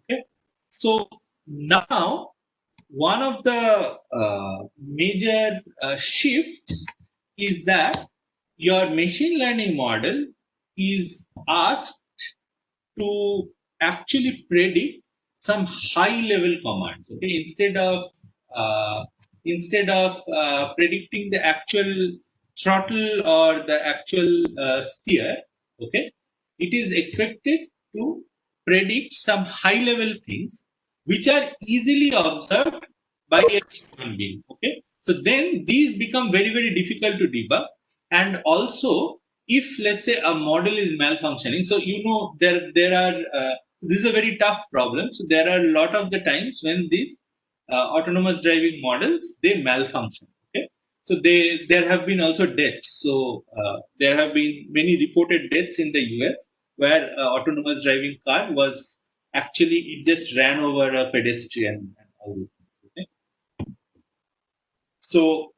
Okay, so now one of the major shifts is that your machine learning model is asked to actually predict some high level commands. Okay, instead of predicting the actual throttle or the actual steer, okay, it is expected to predict some high level things which are easily observed by a human being. Okay, so then these become very difficult to debug. And also, if let's say a model is malfunctioning, so there are this is a very tough problem. So there are a lot of the times when these autonomous driving models, they malfunction. Okay, so there have been also deaths. So there have been many reported deaths in the US where autonomous driving car was actually, it just ran over a pedestrian and all these things. Okay, so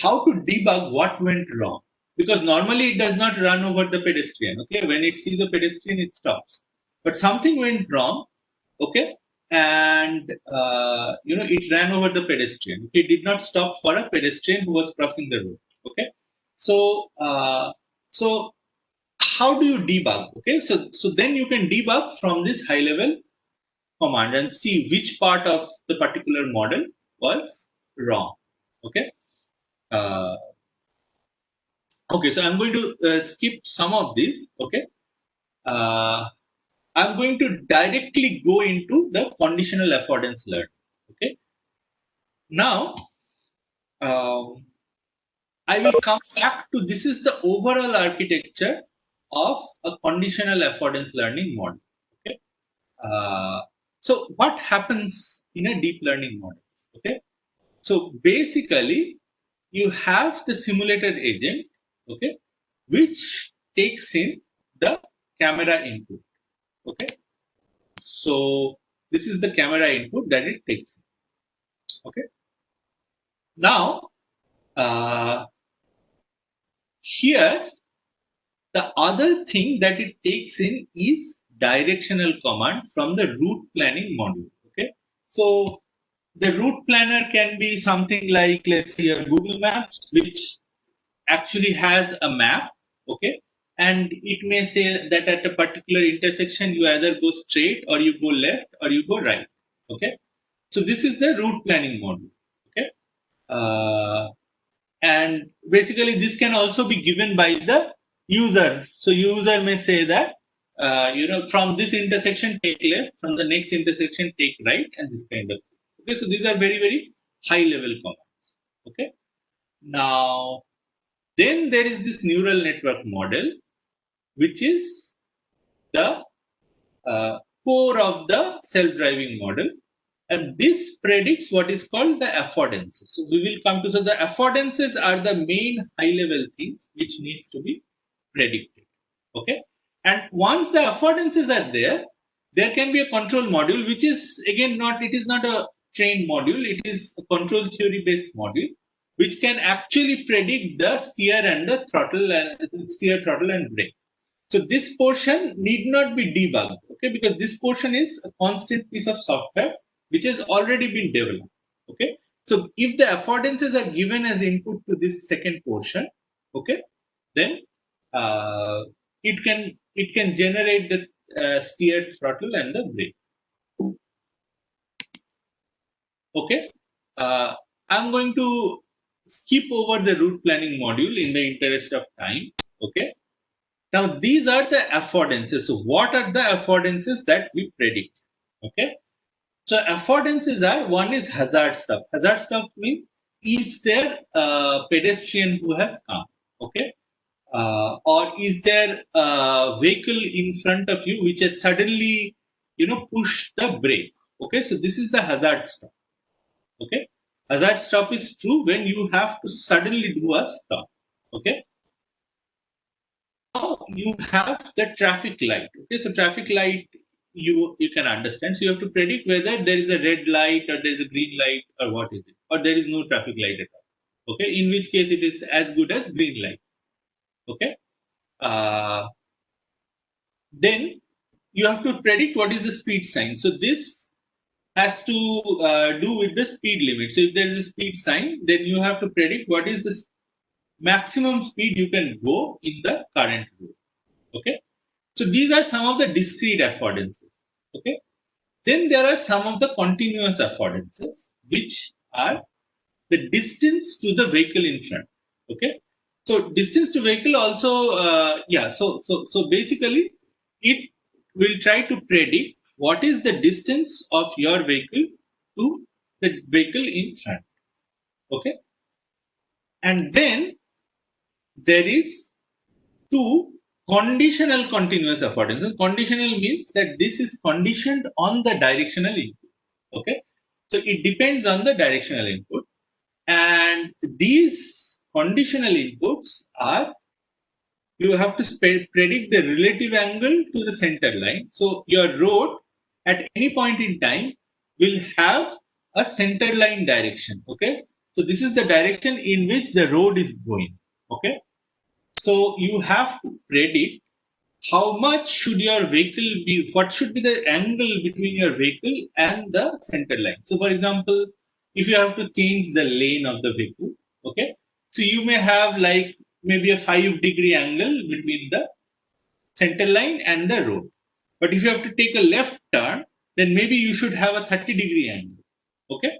how to debug what went wrong? Because normally it does not run over the pedestrian. Okay, when it sees a pedestrian, it stops. But something went wrong. Okay, and it ran over the pedestrian. It did not stop for a pedestrian who was crossing the road. Okay, so how do you debug? Okay, so then you can debug from this high level command and see which part of the particular model was wrong. Okay. Okay, so I'm going to skip some of these. Okay. I'm going to directly go into the conditional affordance learning. Okay. Now, I will come back to this is the overall architecture of a conditional affordance learning model. Okay. So what happens in a deep learning model? Okay. So basically, you have the simulated agent, okay, which takes in the camera input. Okay. So this is the camera input that it takes in. Okay. Now, here, the other thing that it takes in is directional command from the route planning module. Okay. So the route planner can be something like, let's say, a Google Maps, which actually has a map. Okay. And it may say that at a particular intersection, you either go straight or you go left or you go right. Okay. So this is the route planning module. Okay. And basically this can also be given by the user. So user may say that, from this intersection take left, from the next intersection take right, and this kind of thing. Okay, so these are very, very high level commands. Okay. Now, then there is this neural network model, which is the core of the self-driving model. And this predicts what is called the affordances. So we will come to, so the affordances are the main high level things which needs to be predicted. Okay. And once the affordances are there, there can be a control module, which is again it is not a trained module, it is a control theory based module, which can actually predict the steer and the throttle and brake. So this portion need not be debugged, okay, because this portion is a constant piece of software which has already been developed. Okay. So if the affordances are given as input to this second portion, okay, then it can generate the steer, throttle, and the brake. Okay. I'm going to skip over the route planning module in the interest of time. Okay. Now these are the affordances. So what are the affordances that we predict? Okay. So affordances are, one is hazard stuff. Hazard stuff means is there a pedestrian who has come? Okay. Or is there a vehicle in front of you which has suddenly, pushed the brake? Okay. So this is the hazard stop. Okay. Hazard stop is true when you have to suddenly do a stop. Okay. Now you have the traffic light. Okay. So traffic light, you can understand. So you have to predict whether there is a red light or there is a green light or what is it, or there is no traffic light at all. Okay. In which case it is as good as green light. Okay. Then you have to predict what is the speed sign. So this has to do with the speed limit. So if there is a speed sign, then you have to predict what is the maximum speed you can go in the current route. Okay. So these are some of the discrete affordances. Okay. Then there are some of the continuous affordances, which are the distance to the vehicle in front. Okay. So distance to vehicle also, So basically, it will try to predict what is the distance of your vehicle to the vehicle in front. Okay. And then there is two conditional continuous affordances. Conditional means that this is conditioned on the directional input. Okay. So it depends on the directional input. And these conditional inputs are, you have to predict the relative angle to the center line. So your road at any point in time will have a center line direction. Okay. So this is the direction in which the road is going. Okay. So you have to predict how much should your vehicle be, what should be the angle between your vehicle and the center line. So for example, if you have to change the lane of the vehicle, okay, so you may have like maybe a 5-degree angle between the center line and the road. But if you have to take a left turn, then maybe you should have a 30-degree angle. Okay.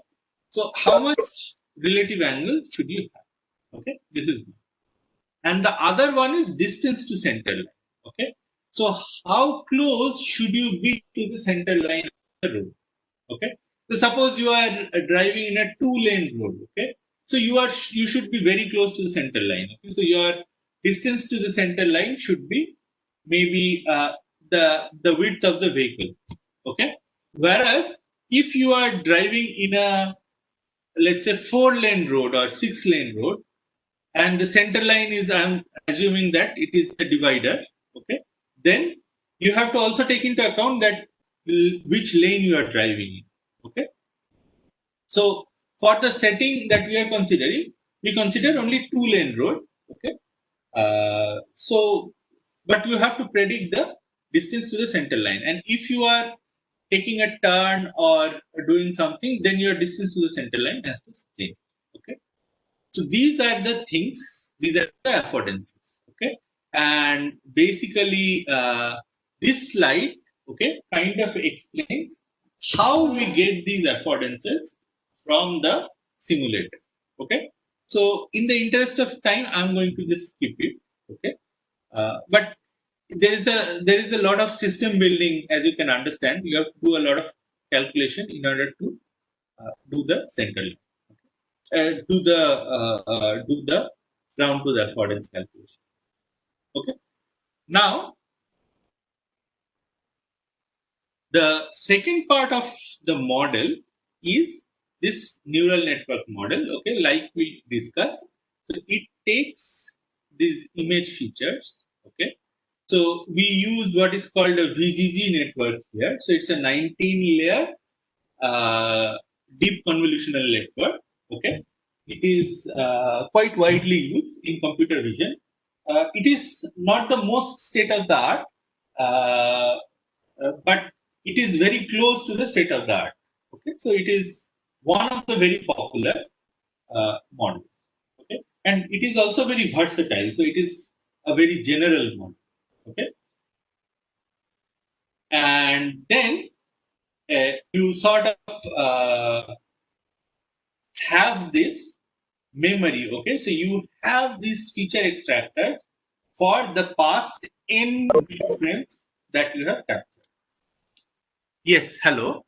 So how much relative angle should you have? Okay. This is one. And the other one is distance to center line. Okay. So how close should you be to the center line of the road? Okay. So suppose you are driving in a 2-lane road. Okay. So you should be very close to the center line. Okay. So your distance to the center line should be maybe the width of the vehicle. Okay. Whereas if you are driving in a, let's say, 4-lane road or 6-lane road, and the center line is, I'm assuming that it is the divider, okay, then you have to also take into account that which lane you are driving in. Okay. So for the setting that we are considering, we consider only 2-lane road. Okay. So but you have to predict the distance to the center line, and if you are taking a turn or doing something, then your distance to the center line has to change. Okay. So these are the things, these are the affordances. Okay. And basically, this slide, okay, kind of explains how we get these affordances from the simulator. Okay. So in the interest of time, I'm going to just skip it. Okay. But there is a lot of system building, as you can understand. You have to do a lot of calculation in order to do the central, do the ground to the affordance calculation. Okay. Now the second part of the model is this neural network model. Okay, like we discussed. So it takes these image features. Okay. So we use what is called a VGG network here. So it's a 19-layer deep convolutional network. Okay, it is quite widely used in computer vision. It is not the most state of the art, but it is very close to the state of the art. Okay, so it is one of the very popular models. Okay, and it is also very versatile. So it is a very general model. Okay, and then you sort of have this memory. Okay, so you have these feature extractors for the past n frames that you have captured. Yes, hello.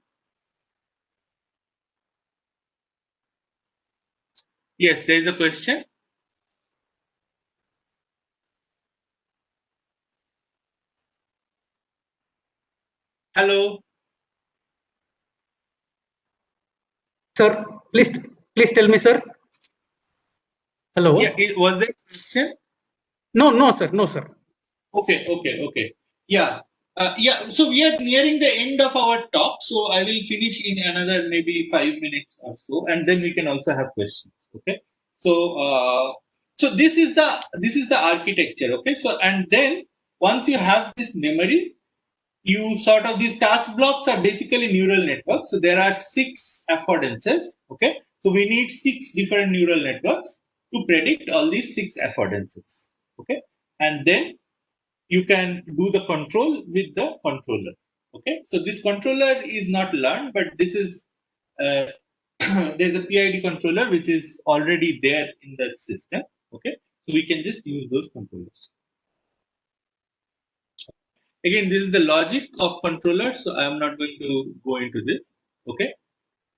Yes, there is a question. Hello. Sir, please tell me, sir. Hello. Yeah, was there a question? No, sir. No, sir. Okay. Yeah. Yeah, so we are nearing the end of our talk, so I will finish in another maybe 5 minutes or so, and then we can also have questions. Okay, so so this is the architecture. Okay, so and then once you have this memory, you sort of, these task blocks are basically neural networks. So there are 6 affordances. Okay, so we need 6 different neural networks to predict all these 6 affordances. Okay, and then you can do the control with the controller. Okay, so this controller is not learned, but this is there's a PID controller which is already there in the system. Okay, so we can just use those controllers. Again, this is the logic of controller, so I am not going to go into this. Okay.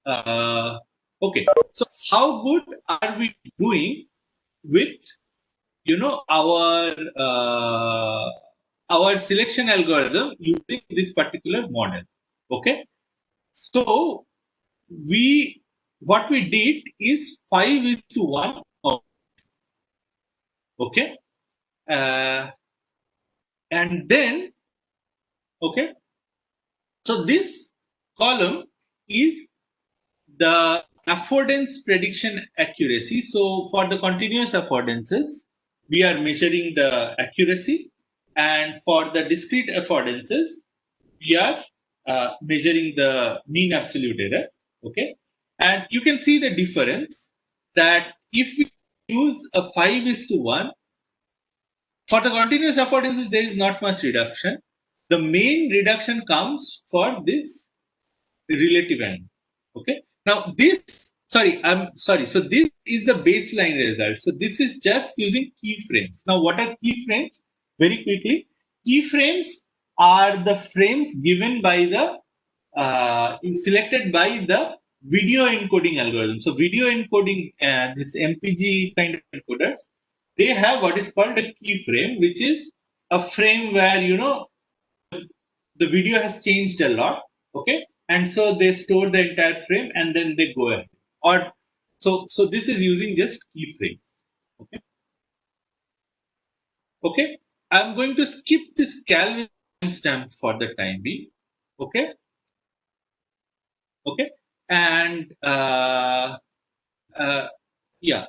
Okay. So how good are we doing with our selection algorithm using this particular model? Okay. So what we did is 5:1. Okay. And then, okay, so this column is the affordance prediction accuracy. So for the continuous affordances, we are measuring the accuracy. and for the discrete affordances, we are measuring the mean absolute error. Okay, and you can see the difference that if we use a 5:1, for the continuous affordances, there is not much reduction. The main reduction comes for this relative angle. Okay. Now this, I'm sorry. So this is the baseline result. So this is just using keyframes. Now what are keyframes? Very quickly, keyframes are the frames given by the selected by the video encoding algorithm. So video encoding, this MPG kind of encoders, they have what is called a keyframe, which is a frame where the video has changed a lot. Okay, and so they store the entire frame and then they go ahead. Or so this is using just keyframes. Okay. Okay. I'm going to skip this Calvin timestamp for the time being. Okay. Okay. And yeah.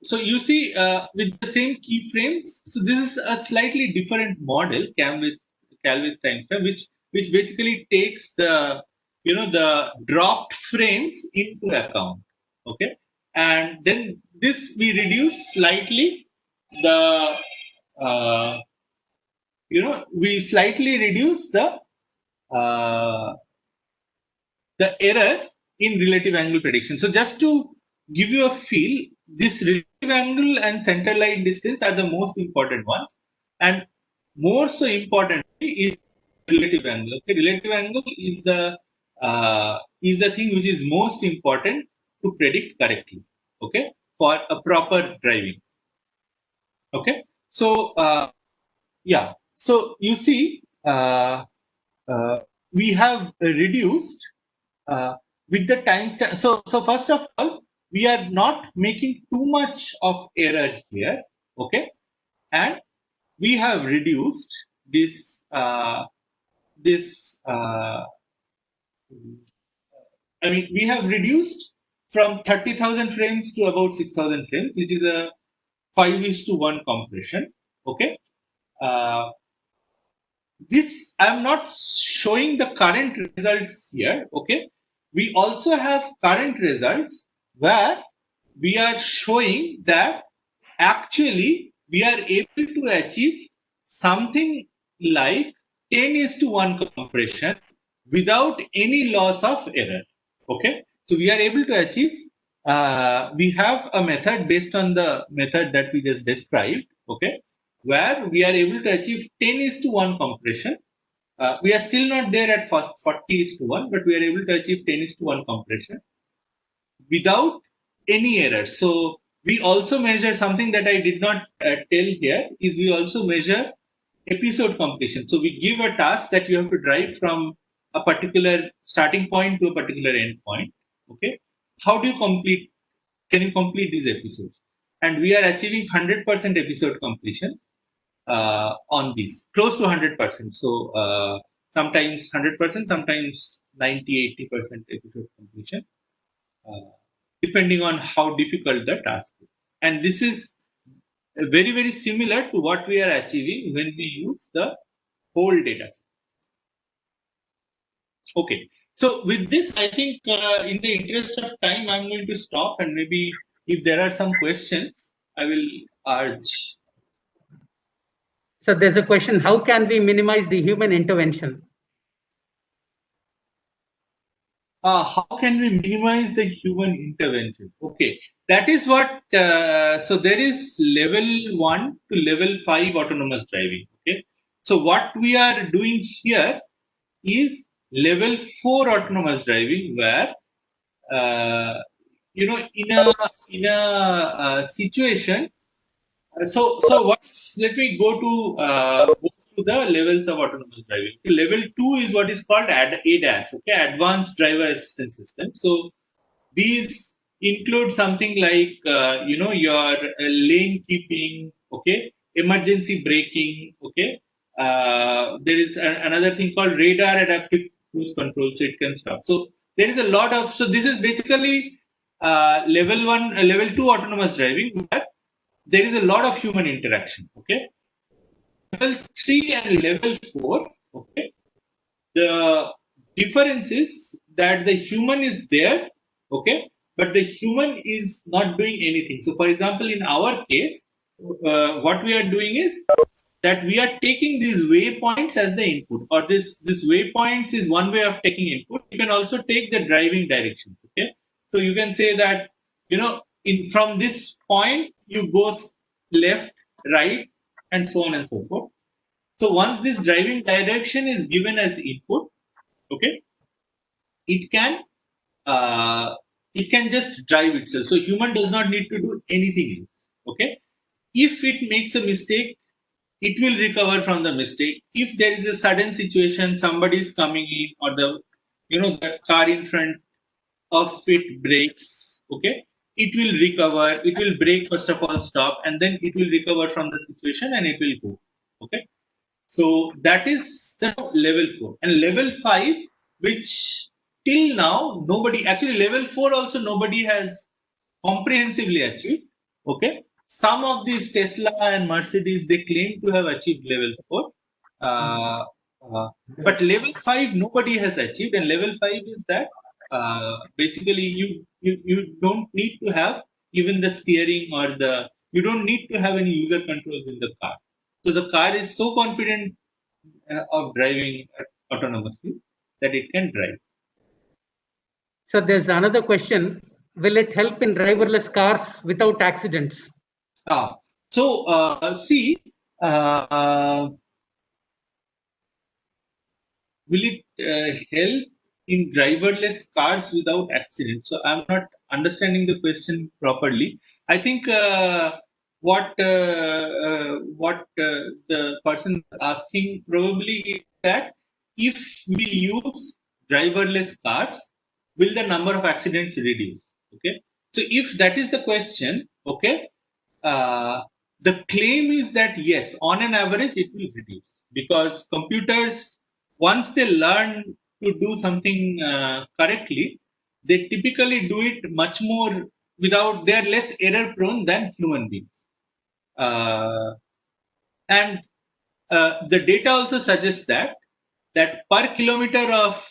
So you see, with the same keyframes, so this is a slightly different model, Calvin timestamp, which basically takes the the dropped frames into account. Okay, and then this we reduce slightly the we slightly reduce uh, the error in relative angle prediction. So just to give you a feel, this relative angle and center line distance are the most important ones, and more so importantly is relative angle. Okay, relative angle is the thing which is most important to predict correctly. Okay, for a proper driving. Okay, so yeah, so you see, we have reduced with the timestamp. So first of all, we are not making too much of error here. Okay, and we have reduced this we have reduced from 30,000 frames to about 6,000 frames, which is a 5:1 compression. Okay. This I'm not showing the current results here. Okay. We also have current results where we are showing that actually we are able to achieve something like 10:1 compression without any loss of error. Okay, so we are able to achieve. We have a method based on the method that we just described. Okay, where we are able to achieve 10:1 compression. We are still not there at 40:1, but we are able to achieve 10:1 compression without any error. So we also measure something that I did not tell here is we also measure episode completion. So we give a task that you have to drive from a particular starting point to a particular end point. Okay, how do you complete? Can you complete these episodes? And we are achieving 100% episode completion on this, close to 100%. So sometimes 100%, sometimes 90-80% episode completion. Depending on how difficult the task is. And this is very, very similar to what we are achieving when we use the whole data set. Okay. So with this, I think in the interest of time, I'm going to stop, and maybe if there are some questions, I will urge. So there's a question, how can we minimize the human intervention? How can we minimize the human intervention? Okay, that is what. So there is level 1 to level 5 autonomous driving. Okay, so what we are doing here is level 4 autonomous driving, where in a situation. Let me go to the levels of autonomous driving. Level 2 is what is called ADAS, okay, Advanced Driver Assistance System. So these include something like your lane keeping, okay, emergency braking, okay. There is another thing called radar adaptive cruise control, so it can stop. So there is a lot of. So this is basically level 1, level 2 autonomous driving, where there is a lot of human interaction. Okay, level 3 and level 4, okay, the difference is that the human is there, okay, but the human is not doing anything. So, for example, in our case, what we are doing is that we are taking these waypoints as the input, or this waypoints is one way of taking input. You can also take the driving directions. Okay, so you can say that in from this point you go left, right, and so on and so forth. So once this driving direction is given as input, okay, it can it can just drive itself. So human does not need to do anything else. Okay, if it makes a mistake, it will recover from the mistake. If there is a sudden situation, somebody is coming in, or the car in front of it breaks, okay, it will recover. It will brake first of all, stop, and then it will recover from the situation and it will go. Okay, so that is the level 4. And level 5, which till now nobody, actually level 4 also nobody has comprehensively achieved. Okay, some of these Tesla and Mercedes, they claim to have achieved level 4, uh, but level 5 nobody has achieved. And level 5 is that basically you don't need to have even the steering, or you don't need to have any user controls in the car. So the car is so confident of driving autonomously that it can drive. So there's another question. Will it help in driverless cars without accidents? See, will it help in driverless cars without accidents? So I'm not understanding the question properly. I think what the person is asking probably is that if we use driverless cars, will the number of accidents reduce? Okay, so if that is the question, okay, the claim is that yes, on an average it will reduce, because computers, once they learn to do something correctly, they typically do it much more without, they are less error prone than human beings. And the data also suggests that per kilometer of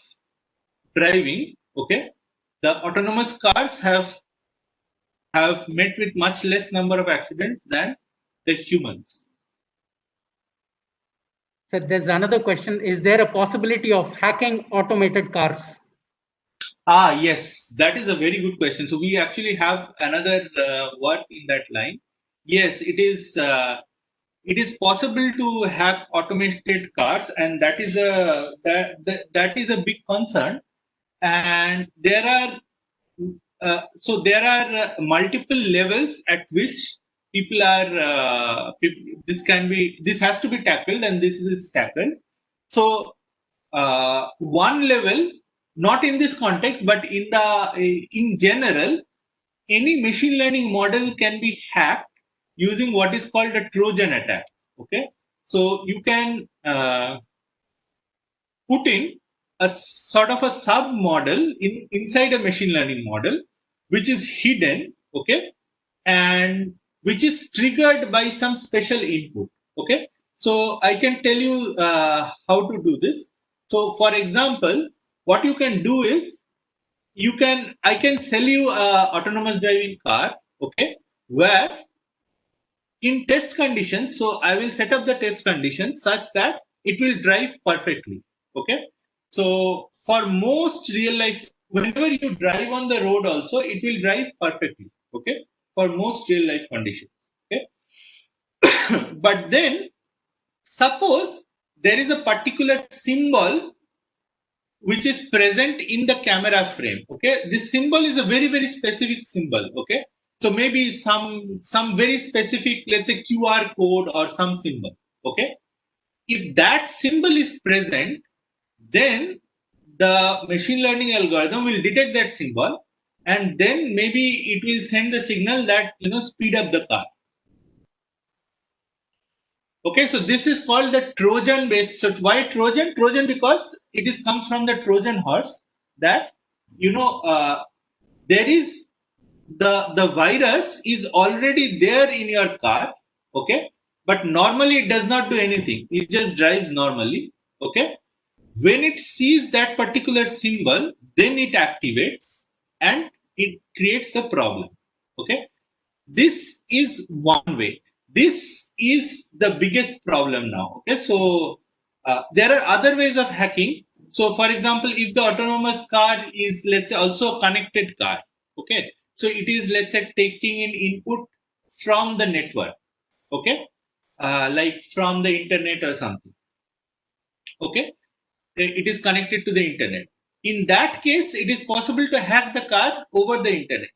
driving, okay, the autonomous cars have met with much less number of accidents than the humans. So there's another question. Is there a possibility of hacking automated cars? Yes, that is a very good question. So we actually have another work in that line. Yes, it is. It is possible to hack automated cars, and that is that is a big concern. And there are multiple levels at which people are. This has to be tackled, and this is tackled. So one level, not in this context, but in general, any machine learning model can be hacked using what is called a Trojan attack. Okay, so you can put in a sort of a sub model inside a machine learning model, which is hidden, okay, and which is triggered by some special input. Okay, so I can tell you how to do this. So for example, what you can do is I can sell you a autonomous driving car, okay, where in test conditions, so I will set up the test conditions such that it will drive perfectly. Okay, so for most real life, whenever you drive on the road also, it will drive perfectly. Okay, for most real life conditions. Okay, but then suppose there is a particular symbol which is present in the camera frame. Okay, this symbol is a very, very specific symbol. Okay, so maybe some very specific, let's say QR code or some symbol. Okay, if that symbol is present, then the machine learning algorithm will detect that symbol, and then maybe it will send the signal that speed up the car. Okay, so this is called the Trojan based. So why Trojan? Trojan because comes from the Trojan horse, that there is the virus is already there in your car. Okay, but normally it does not do anything. It just drives normally. Okay. When it sees that particular symbol, then it activates and it creates a problem. Okay. This is one way. This is the biggest problem now. Okay. So there are other ways of hacking. So for example, if the autonomous car is, let's say, also a connected car. Okay. So it is, let's say, taking in input from the network. Okay. Like from the internet or something. Okay. It is connected to the internet. In that case, it is possible to hack the car over the internet.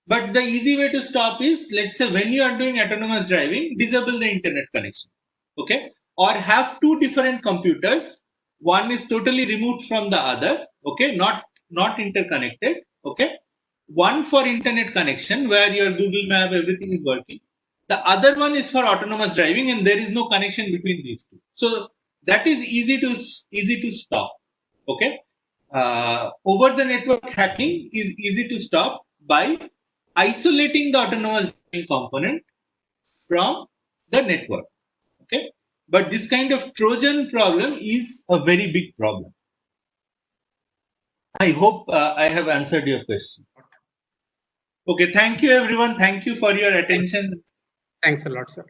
But the easy way to stop is, let's say, when you are doing autonomous driving, disable the internet connection. Okay. Or have two different computers. One is totally removed from the other. Okay. Not interconnected. Okay. One for internet connection where your Google Map, everything is working. The other one is for autonomous driving and there is no connection between these two. So that is easy to stop. Okay. Over the network hacking is easy to stop by isolating the autonomous driving component from the network. Okay. But this kind of Trojan problem is a very big problem. I hope I have answered your question. Okay. Thank you, everyone. Thank you for your attention. Thanks a lot, sir.